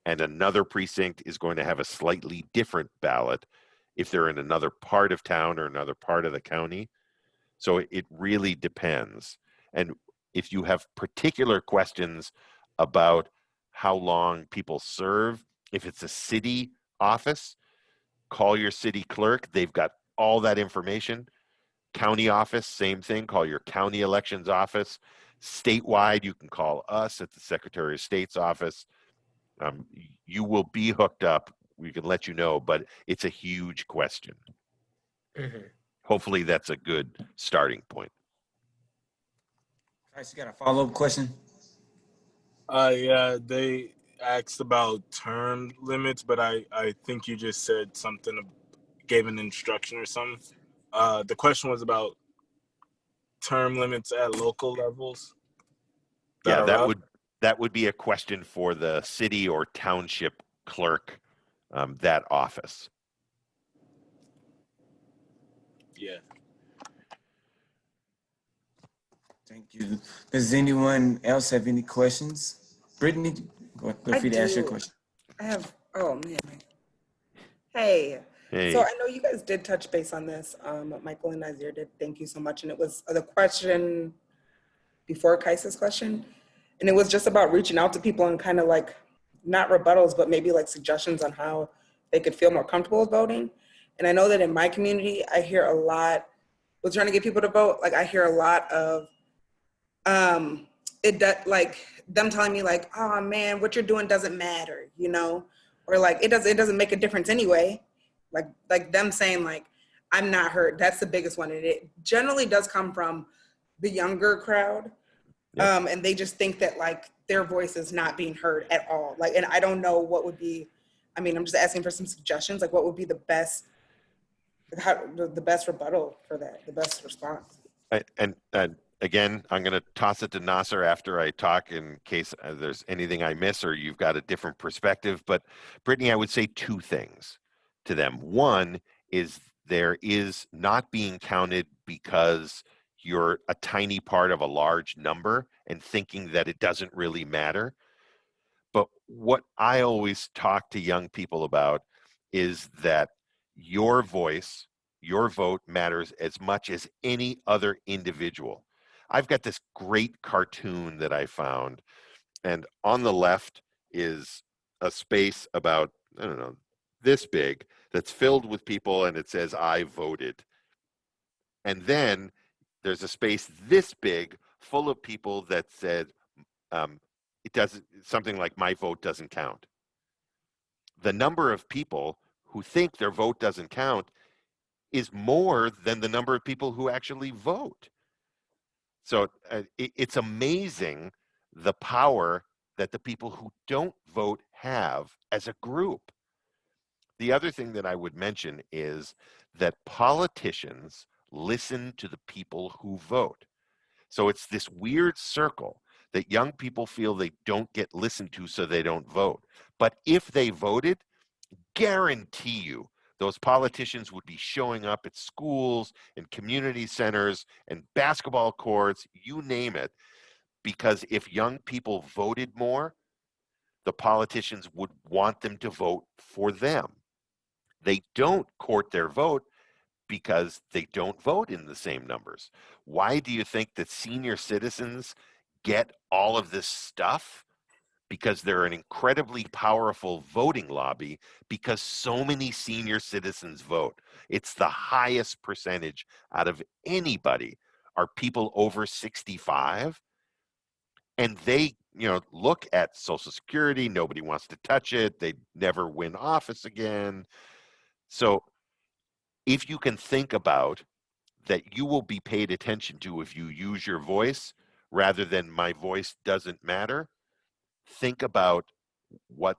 And another precinct is going to have a slightly different ballot if they're in another part of town or another part of the county. So it really depends. And if you have particular questions about how long people serve, if it's a city office, call your city clerk. They've got all that information. County office, same thing. Call your county elections office. Statewide, you can call us at the Secretary of State's office. You will be hooked up. We can let you know, but it's a huge question. Hopefully that's a good starting point. Kais, you got a follow-up question? Yeah, asked about term limits, but I think you just said something, gave an instruction or something. The question was about term limits at local levels. Yeah, are that up. would be a question for the city or township clerk, that office. Yeah. Thank you. Does anyone else have any questions? Brittany, go free to ask your question. I have, oh man. Hey, so Hey, I know you guys did touch base on this. Michael and Nazir did. Thank you so much. And it was the question before Kaisa's question. And it was just about reaching out to people and kind of like, not rebuttals, but maybe like suggestions on how they could feel more comfortable with voting. And I know that in my community, I hear a lot, with trying to get people to vote, like I hear a lot of, like them telling me like, oh man, what you're doing doesn't matter, you know? Or like, it doesn't make a difference anyway. Like them saying like, I'm not heard. That's the biggest one. And it generally does come from the younger crowd. Yep. And they just think that like their voice is not being heard at all. Like, and I don't know what would be, I mean, I'm just asking for some suggestions. Like what would be the best rebuttal for that, the best response? And again, I'm going to toss it to Nasser after I talk in case there's anything I miss or you've got a different perspective. But Brittany, I would say two things to them. One is there is not being counted because you're a tiny part of a large number and thinking that it doesn't really matter. But what I always talk to young people about is that your voice, your vote matters as much as any other individual. I've got this great cartoon that I found, and on the left is a space about, I don't know, this big that's filled with people, and it says, I voted. And then there's a space this big full of people that said, it doesn't, something like my vote doesn't count. The number of people who think their vote doesn't count is more than the number of people who actually vote. So it's amazing the power that the people who don't vote have as a group. The other thing that I would mention is that politicians listen to the people who vote. So it's this weird circle that young people feel they don't get listened to, so they don't vote. But if they voted, guarantee you those politicians would be showing up at schools and community centers and basketball courts, you name it, because if young people voted more, the politicians would want them to vote for them. They don't court their vote because they don't vote in the same numbers. Why do you think that senior citizens get all of this stuff? Because they're an incredibly powerful voting lobby, because so many senior citizens vote. It's the highest percentage out of anybody are people over 65. And they, look at Social Security. Nobody wants to touch it. They never win office again. So if you can think about that you will be paid attention to if you use your voice rather than my voice doesn't matter, think about what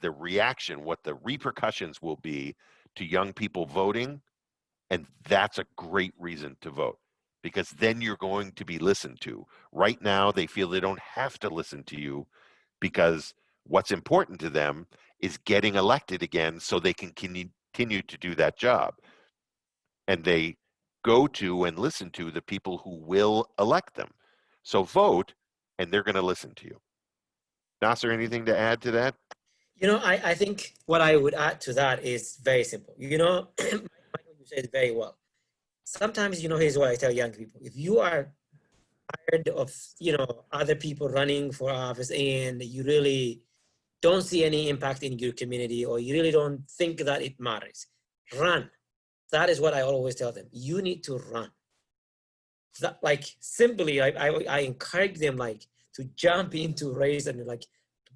the reaction, what the repercussions will be to young people voting. And that's a great reason to vote, because then you're going to be listened to. Right now, they feel they don't have to listen to you because what's important to them is getting elected again so they can continue to do that job. And they go to and listen to the people who will elect them. So vote, and they're going to listen to you. Nasser, anything to add to that? I think what I would add to that is very simple. Michael, you said it very well. Sometimes, here's what I tell young people. If you are tired of, other people running for office and you really don't see any impact in your community, or you really don't think that it matters, run. That is what I always tell them. You need to run. That, like, simply, I encourage them, like, to jump into race and, like,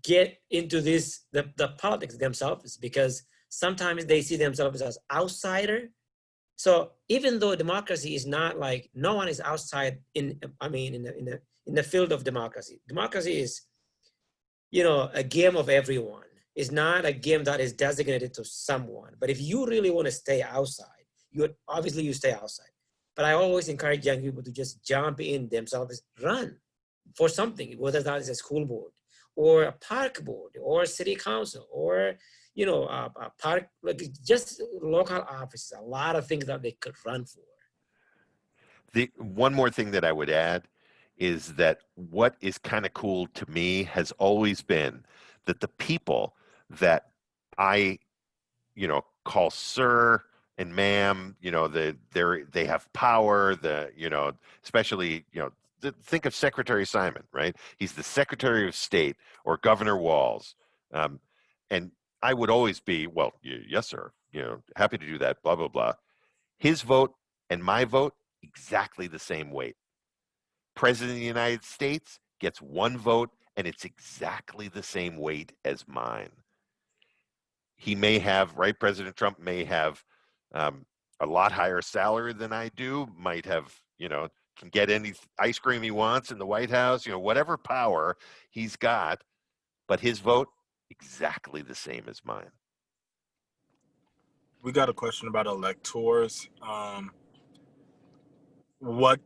get into the politics themselves, because sometimes they see themselves as outsider. So even though democracy is not like, no one is outside in the field of democracy. Democracy is a game of everyone. It's not a game that is designated to someone. But if you really want to stay outside, you stay outside. But I always encourage young people to just jump in themselves, run for something, whether that is a school board or a park board or a city council or a park, like just local offices. A lot of things that they could run for. The one more thing that I would add is that what is kind of cool to me has always been that the people that I, call sir and ma'am, they have power, especially, think of Secretary Simon, right? He's the Secretary of State or Governor Walz. And I would always be, well, yes, sir, happy to do that, blah, blah, blah. His vote and my vote, exactly the same weight. President of the United States gets one vote and it's exactly the same weight as mine. He may have, right? President Trump may have a lot higher salary than I do, might have, can get any ice cream he wants in the White House, whatever power he's got, but his vote, exactly the same as mine. We got a question about electors. What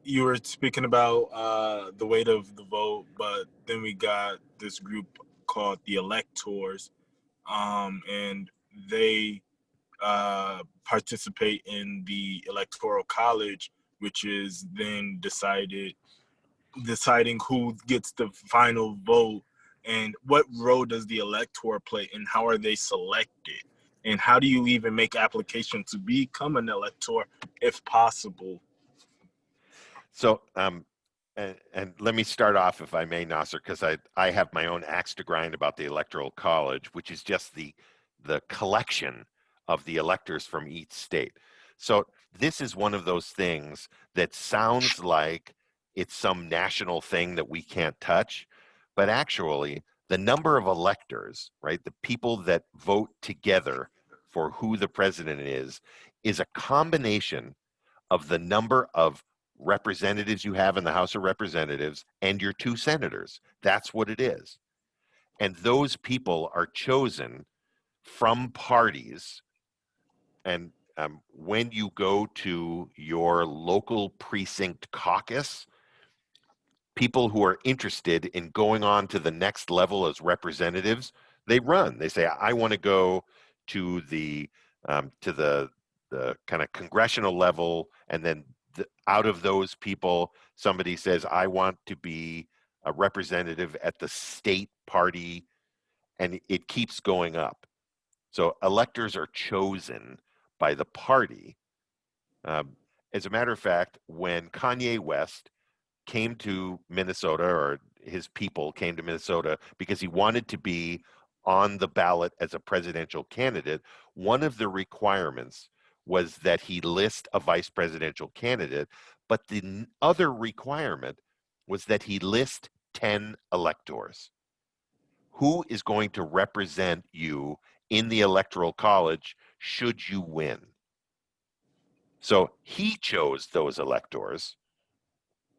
you were speaking about the weight of the vote, but then we got this group called the Electors, and they participate in the Electoral College, which is then deciding who gets the final vote. And what role does the elector play, and how are they selected? And how do you even make application to become an elector, if possible? So, and let me start off, if I may, Nasser, because I have my own axe to grind about the Electoral College, which is just the collection of the electors from each state. So this is one of those things that sounds like it's some national thing that we can't touch, but actually the number of electors, right, the people that vote together for who the president is a combination of the number of representatives you have in the House of Representatives and your 2 senators. That's what it is. And those people are chosen from parties. And when you go to your local precinct caucus, people who are interested in going on to the next level as representatives, they run. They say, I want to go to the kind of congressional level, and then out of those people, somebody says, I want to be a representative at the state party, and it keeps going up. So electors are chosen by the party. As a matter of fact, when Kanye West came to Minnesota, or his people came to Minnesota because he wanted to be on the ballot as a presidential candidate, one of the requirements was that he list a vice presidential candidate, but the other requirement was that he list 10 electors. Who is going to represent you in the Electoral College should you win? So he chose those electors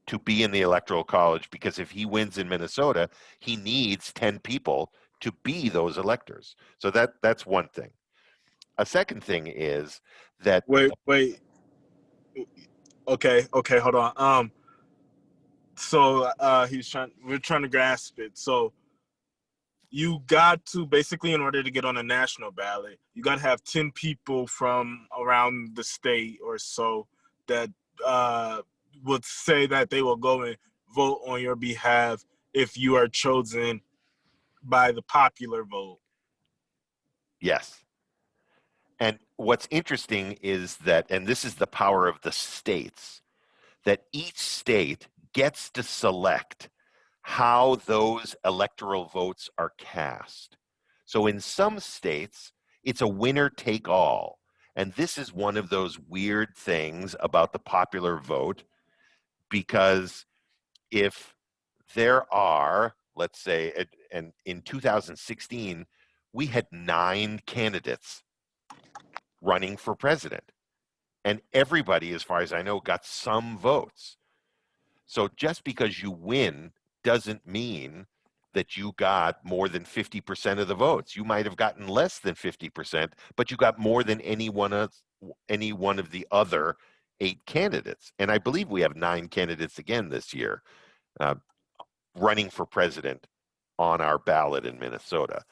to be in the Electoral College, because if he wins in Minnesota, he needs 10 people to be those electors. So that's one thing. A second thing is that Wait. Okay, hold on. So we're trying to grasp it. So you got to, basically, in order to get on a national ballot, you got to have 10 people from around the state or so that would say that they will go and vote on your behalf if you are chosen by the popular vote. Yes. And what's interesting is that, and this is the power of the states, that each state gets to select how those electoral votes are cast. So in some states, it's a winner take all. And this is one of those weird things about the popular vote, because if there are, let's say, and in 2016, we had 9 candidates running for president. And everybody, as far as I know, got some votes. So just because you win doesn't mean that you got more than 50% of the votes. You might have gotten less than 50%, but you got more than any one of the other 8 candidates. And I believe we have 9 candidates again this year running for president on our ballot in Minnesota.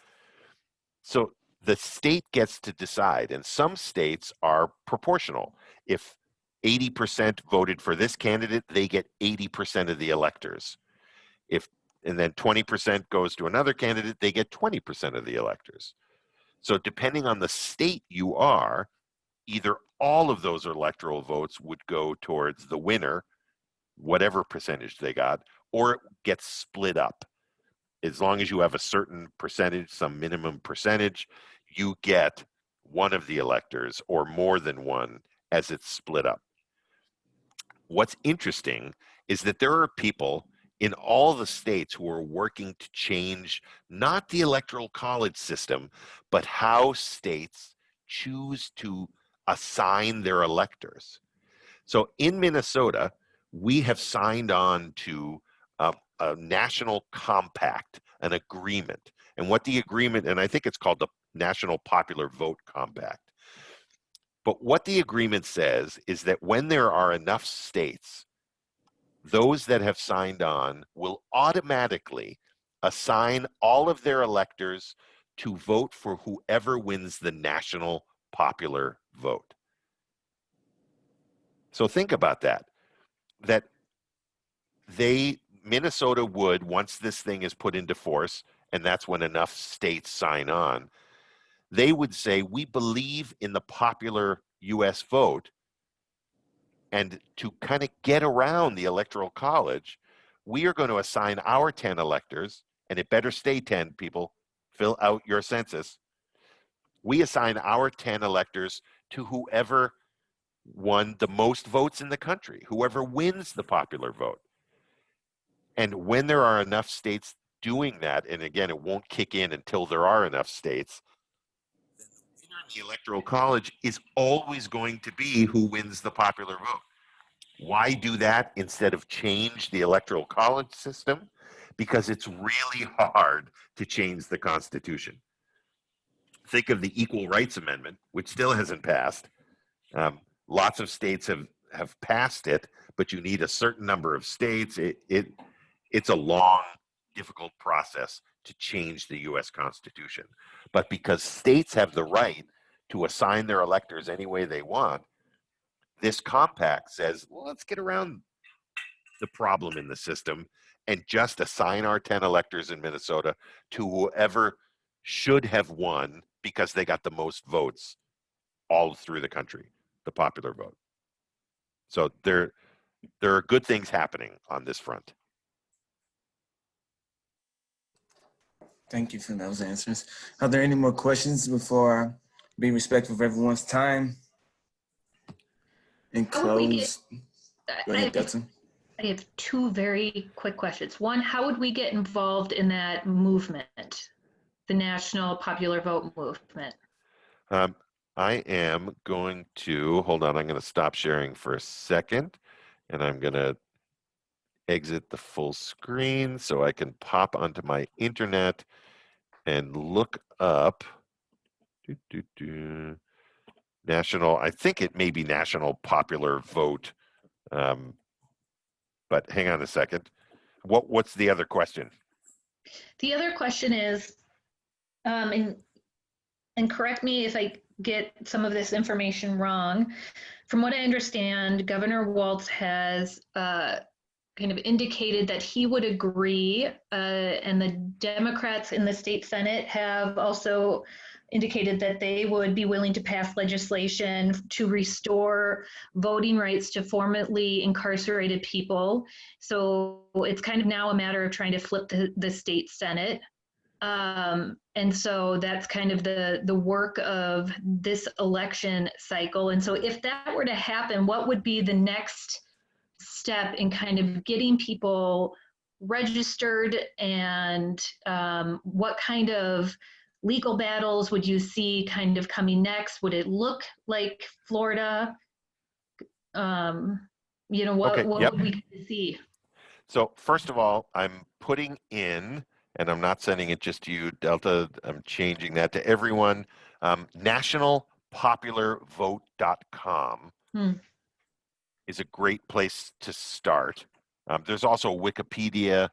So the state gets to decide, and some states are proportional. If 80% voted for this candidate, they get 80% of the electors. And then 20% goes to another candidate, they get 20% of the electors. So depending on the state you are, either all of those electoral votes would go towards the winner, whatever percentage they got, or it gets split up. As long as you have a certain percentage, some minimum percentage, you get one of the electors or more than one as it's split up. What's interesting is that there are people in all the states who are working to change not the electoral college system, but how states choose to assign their electors. So in Minnesota, we have signed on to a national compact, an agreement. And what the agreement, and I think it's called the National Popular Vote Compact. But what the agreement says is that when there are enough states, those that have signed on will automatically assign all of their electors to vote for whoever wins the national popular vote. So think about that, Minnesota would, once this thing is put into force, and that's when enough states sign on, they would say, we believe in the popular US vote, and to kind of get around the electoral college, we are going to assign our 10 electors, and it better stay 10 people, fill out your census. We assign our 10 electors to whoever won the most votes in the country, whoever wins the popular vote. And when there are enough states doing that, and again, it won't kick in until there are enough states, then the winner in the electoral college is always going to be who wins the popular vote. Why do that instead of change the electoral college system? Because it's really hard to change the Constitution. Think of the Equal Rights Amendment, which still hasn't passed. Lots of states have passed it, but you need a certain number of states. It's a long, difficult process to change the US Constitution. But because states have the right to assign their electors any way they want, this compact says, well, let's get around the problem in the system and just assign our 10 electors in Minnesota to whoever should have won because they got the most votes all through the country, the popular vote. So there are good things happening on this front. Thank you for those answers. Are there any more questions before being respectful of everyone's time and How would we close? Go ahead, Dutton. I have 2 very quick questions. One, how would we get involved in that movement, the National Popular Vote movement? I am going to, hold on, I'm going to stop sharing for a second, and I'm going to exit the full screen so I can pop onto my internet and look up national, I think it may be National Popular Vote, but hang on a second. What's the other question? The other question is, and correct me if I get some of this information wrong. From what I understand, Governor Walz has kind of indicated that he would agree, and the Democrats in the state Senate have also indicated that they would be willing to pass legislation to restore voting rights to formerly incarcerated people. So it's kind of now a matter of trying to flip the state Senate. And so that's kind of the work of this election cycle. And so if that were to happen, what would be the next step in kind of getting people registered, and what kind of legal battles would you see kind of coming next? Would it look like Florida? What Okay, yep. would we see? So first of all, I'm putting in and I'm not sending it just to you, Delta. I'm changing that to everyone. Nationalpopularvote.com Hmm. is a great place to start. There's also Wikipedia,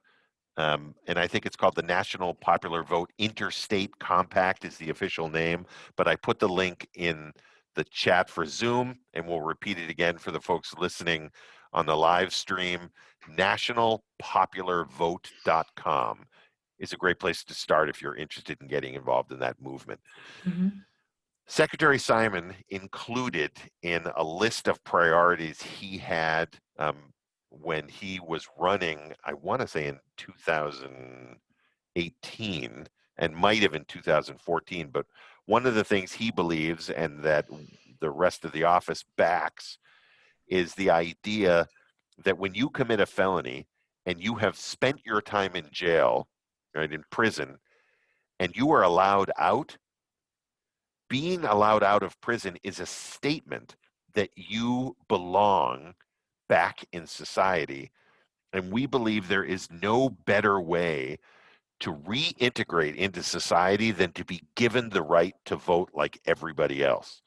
and I think it's called the National Popular Vote Interstate Compact is the official name, but I put the link in the chat for Zoom, and we'll repeat it again for the folks listening on the live stream. Nationalpopularvote.com is a great place to start if you're interested in getting involved in that movement. Mhm. Secretary Simon included in a list of priorities he had when he was running, I want to say in 2018 and might have in 2014, but one of the things he believes and that the rest of the office backs is the idea that when you commit a felony and you have spent your time in jail, right, in prison, and you are allowed out, being allowed out of prison is a statement that you belong back in society. And we believe there is no better way to reintegrate into society than to be given the right to vote like everybody else.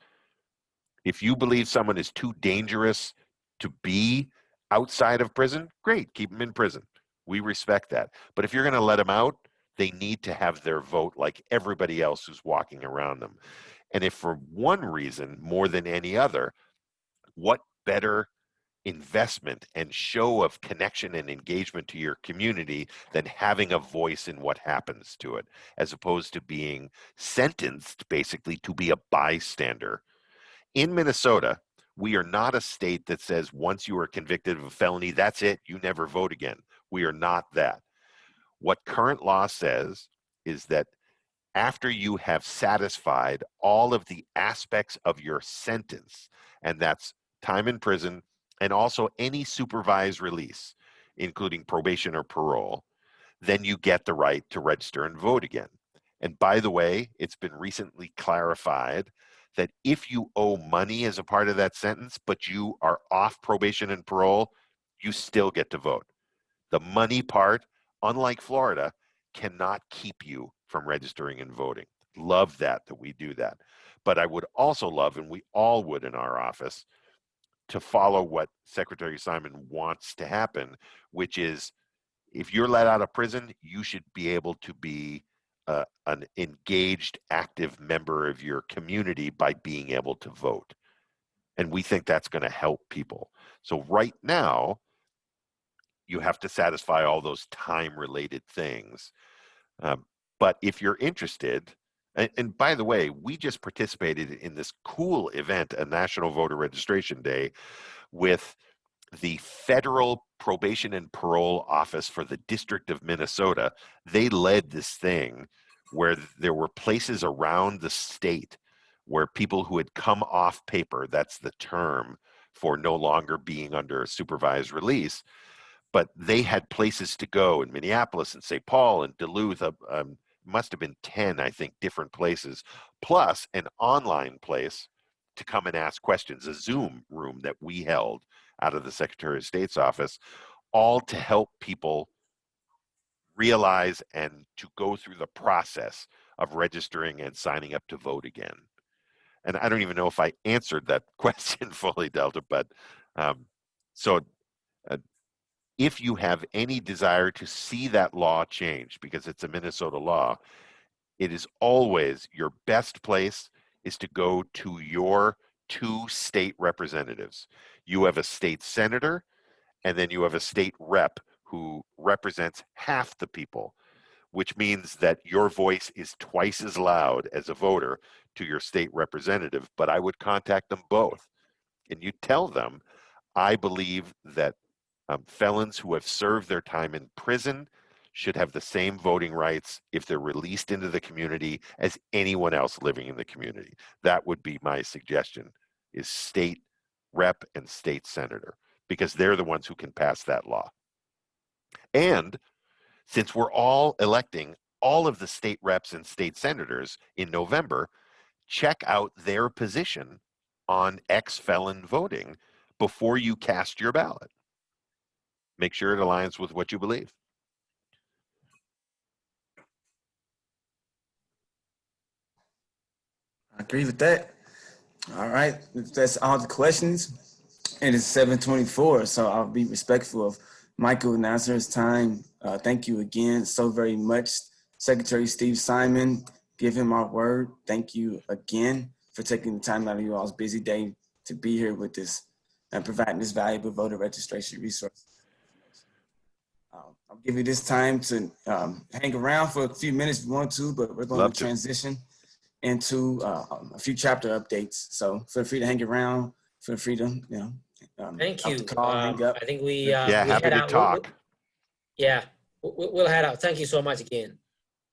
If you believe someone is too dangerous to be outside of prison, great, keep them in prison. We respect that. But if you're going to let them out, they need to have their vote like everybody else who's walking around them. And if for one reason more than any other, what better investment and show of connection and engagement to your community than having a voice in what happens to it, as opposed to being sentenced basically to be a bystander. In Minnesota, we are not a state that says once you are convicted of a felony, that's it, you never vote again. We are not that. What current law says is that after you have satisfied all of the aspects of your sentence, and that's time in prison and also any supervised release, including probation or parole, then you get the right to register and vote again. And by the way, it's been recently clarified that if you owe money as a part of that sentence, but you are off probation and parole, you still get to vote. The money part, unlike Florida, cannot keep you from registering and voting. Love that we do that. But I would also love, and we all would in our office, to follow what Secretary Simon wants to happen, which is if you're let out of prison, you should be able to be an engaged, active member of your community by being able to vote. And we think that's going to help people. So right now, you have to satisfy all those time-related things. But if you're interested, and by the way, we just participated in this cool event, a National Voter Registration Day, with the Federal Probation and Parole Office for the District of Minnesota. They led this thing where there were places around the state where people who had come off paper, that's the term for no longer being under supervised release, but they had places to go in Minneapolis and St. Paul and Duluth. Must have been 10, I think, different places, plus an online place to come and ask questions, a Zoom room that we held out of the Secretary of State's office, all to help people realize and to go through the process of registering and signing up to vote again. And I don't even know if I answered that question fully, Delta, but if you have any desire to see that law change, because it's a Minnesota law, it is always your best place is to go to your 2 state representatives. You have a state senator, and then you have a state rep who represents half the people, which means that your voice is twice as loud as a voter to your state representative. But I would contact them both, and you tell them, I believe that felons who have served their time in prison should have the same voting rights if they're released into the community as anyone else living in the community. That would be my suggestion, is state rep and state senator, because they're the ones who can pass that law. And since we're all electing all of the state reps and state senators in November, check out their position on ex-felon voting before you cast your ballot. Make sure it aligns with what you believe. I agree with that. All right, if that's all the questions. It is 7:24, so I'll be respectful of Michael Nazar's time. Thank you again so very much, Secretary Steve Simon. Give him our word. Thank you again for taking the time out of your all's busy day to be here with us and providing this valuable voter registration resource. I'll give you this time to hang around for a few minutes if you want to, but we're going to transition into a few chapter updates. So feel free to hang around. Feel free to, Thank you. hang up. I think we Yeah, we happy head to out. talk. Yeah, we'll head out. Thank you so much again.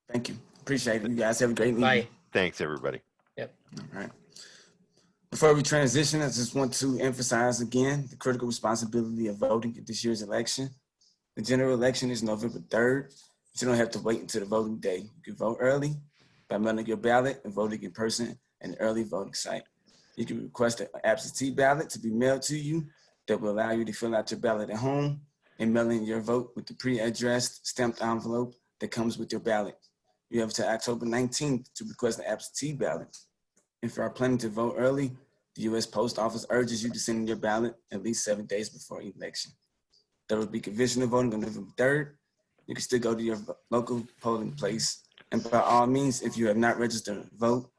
Thank you. Appreciate it. You guys have a great evening. Bye. Thanks, everybody. Yep. All right. Before we transition, I just want to emphasize again the critical responsibility of voting at this year's election. The general election is November 3rd, but you don't have to wait until the voting day. You can vote early by mailing your ballot and voting in person at an early voting site. You can request an absentee ballot to be mailed to you that will allow you to fill out your ballot at home and mail in your vote with the pre-addressed stamped envelope that comes with your ballot. You have until October 19th to request an absentee ballot. If you are planning to vote early, the U.S. Post Office urges you to send in your ballot at least 7 days before election. There will be conventional voting on November 3rd. You can still go to your local polling place. And by all means, if you have not registered to vote,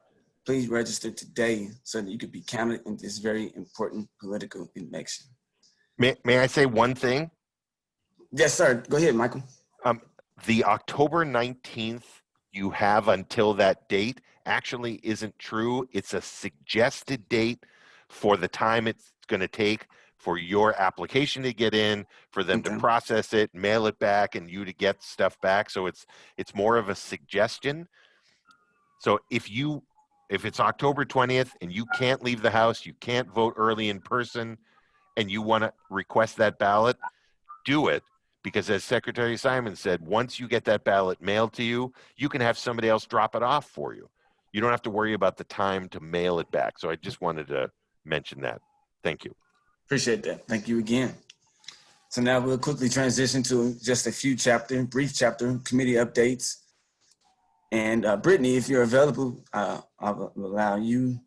please register today so that you can be counted in this very important political election. May I say one thing? Yes, sir. Go ahead, Michael. The October 19th, you have until that date actually isn't true. It's a suggested date for the time it's going to take for your application to get in, for them to process it, mail it back, and you to get stuff back. So it's more of a suggestion. So if it's October 20th and you can't leave the house, you can't vote early in person, and you want to request that ballot, do it. Because as Secretary Simon said, once you get that ballot mailed to you, you can have somebody else drop it off for you. You don't have to worry about the time to mail it back. So I just wanted to mention that. Thank you. Appreciate that. Thank you again. So now we'll quickly transition to just a few brief chapter committee updates. And Brittany, if you're available, I'll allow you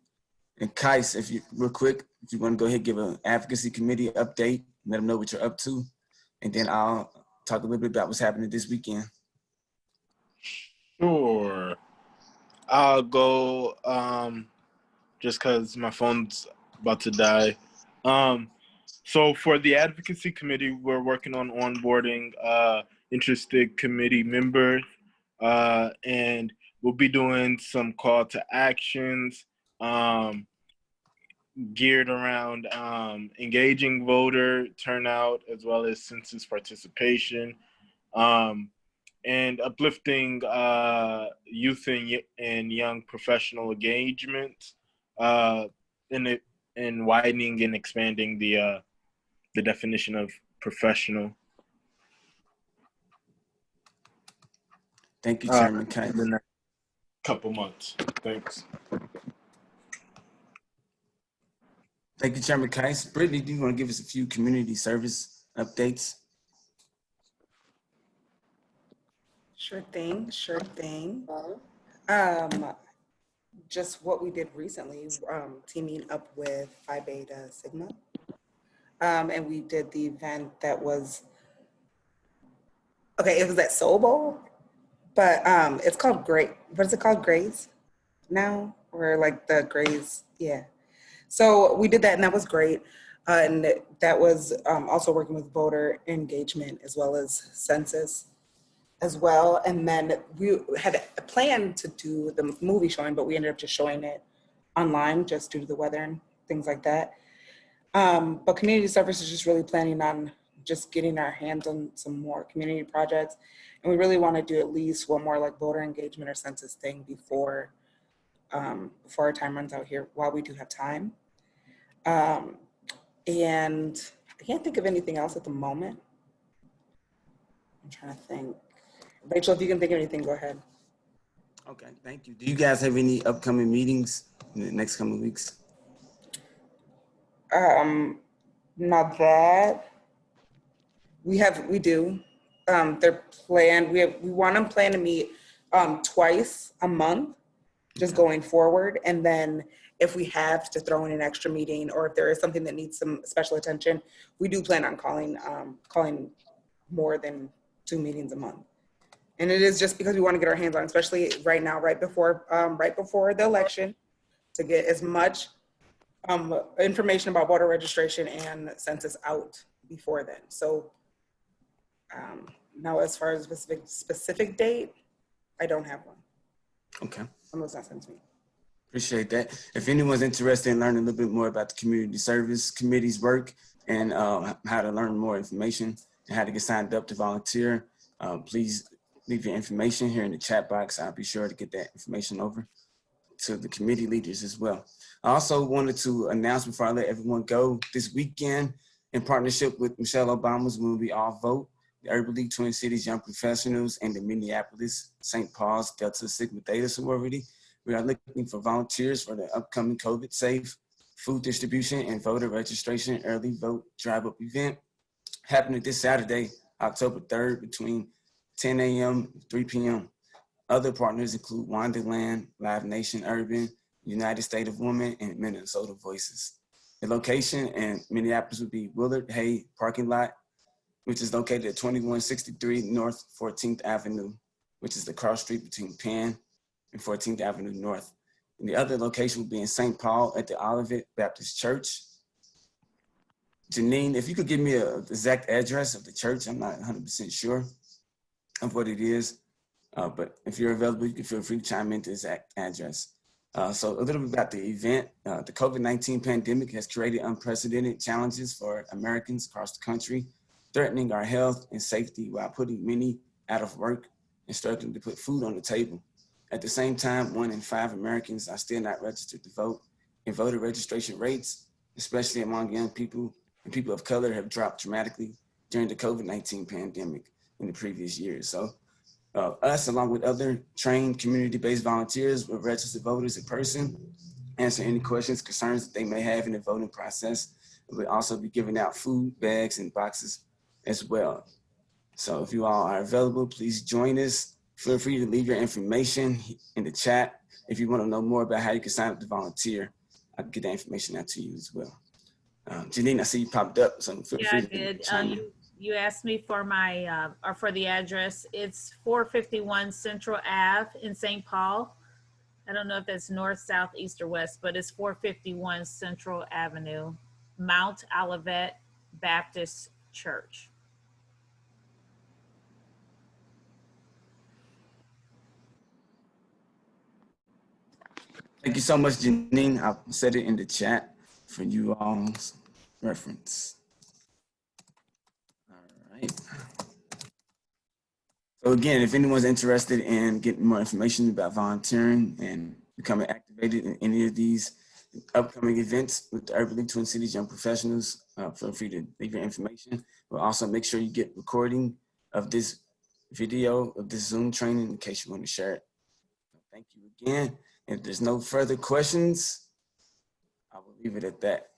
and Kais, if you real quick, if you want to go ahead and give an advocacy committee update, let them know what you're up to. And then I'll talk a little bit about what's happening this weekend. Sure. I'll go just because my phone's about to die. So for the advocacy committee, we're working on onboarding interested committee members, and we'll be doing some call to actions geared around engaging voter turnout as well as census participation, and uplifting youth and young professional engagement, and widening and expanding the definition of professional. Thank you, Chairman Kais. In the next couple months. Thanks. Thank you, Chairman Kais. Brittany, do you want to give us a few community service updates? Sure thing. Just what we did recently, teaming up with Phi Beta Sigma. And we did the event that was, it was at Soul Bowl, but it's called what is it called, Grays now? Or like the Grays, yeah. So we did that and that was great. And that was also working with voter engagement as well as census as well. And then we had a plan to do the movie showing, but we ended up just showing it online just due to the weather and things like that. But community service is just really planning on just getting our hands on some more community projects. And we really want to do at least one more like voter engagement or census thing before our time runs out here while we do have time. And I can't think of anything else at the moment. I'm trying to think. Rachel, if you can think of anything, go ahead. Okay, thank you. Do you guys have any upcoming meetings in the next coming weeks? Not that. We do. They're planned. We want them planned to meet twice a month. just going forward. And then if we have to throw in an extra meeting, or if there is something that needs some special attention, we do plan on calling more than 2 meetings a month. And it is just because we want to get our hands on, especially right now, right before the election, to get as much information about voter registration and census out before then. So now, as far as specific date, I don't have one. Okay. Unless that sends me. Appreciate that. If anyone's interested in learning a little bit more about the Community Service Committee's work and how to learn more information and how to get signed up to volunteer, please leave your information here in the chat box. I'll be sure to get that information over to the committee leaders as well. I also wanted to announce before I let everyone go, this weekend, in partnership with Michelle Obama's When We All Vote, the Urban League Twin Cities Young Professionals, and the Minneapolis St. Paul's Delta Sigma Theta sorority, we are looking for volunteers for the upcoming COVID-safe food distribution and voter registration early vote drive-up event happening this Saturday, October 3rd, between 10 a.m. and 3 p.m. Other partners include Wonderland, Live Nation Urban, United State of Women, and Minnesota Voices. The location in Minneapolis would be Willard Hay Parking Lot, which is located at 2163 North 14th Avenue, which is the cross street between Penn and 14th Avenue North. And the other location will be in St. Paul at the Olivet Baptist Church. Janine, if you could give me the exact address of the church, I'm not 100% sure of what it is, but if you're available, you can feel free to chime into the exact address. So a little bit about the event. The COVID-19 pandemic has created unprecedented challenges for Americans across the country, threatening our health and safety while putting many out of work and struggling to put food on the table. At the same time, 1 in 5 Americans are still not registered to vote, and voter registration rates, especially among young people and people of color, have dropped dramatically during the COVID-19 pandemic in the previous years. So us, along with other trained community-based volunteers, will register voters in person, answer any questions, concerns that they may have in the voting process. We'll also be giving out food bags and boxes as well. So if you all are available, please join us. Feel free to leave your information in the chat. If you want to know more about how you can sign up to volunteer, I can get that information out to you as well. Janine, I see you popped up, so feel free to chime in. You asked me for my, or for the address. It's 451 Central Ave in St. Paul. I don't know if that's north, south, east, or west, but it's 451 Central Avenue, Mount Olivet Baptist Church. Thank you so much, Janine. I'll set it in the chat for you all's reference. All right. So again, if anyone's interested in getting more information about volunteering and becoming activated in any of these upcoming events with the Urban League Twin Cities Young Professionals, feel free to leave your information. We'll also make sure you get recording of this video, of this Zoom training, in case you want to share it. Thank you again. If there's no further questions, I will leave it at that.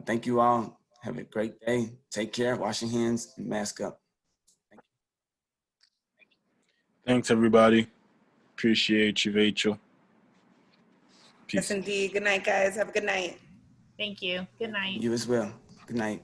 Thank you all. Have a great day. Take care. Wash your hands and mask up. Thank you. Thanks, everybody. Appreciate you, Rachel. Peace. Yes, indeed. Good night, guys. Have a good night. Thank you. Good night. You as well. Good night.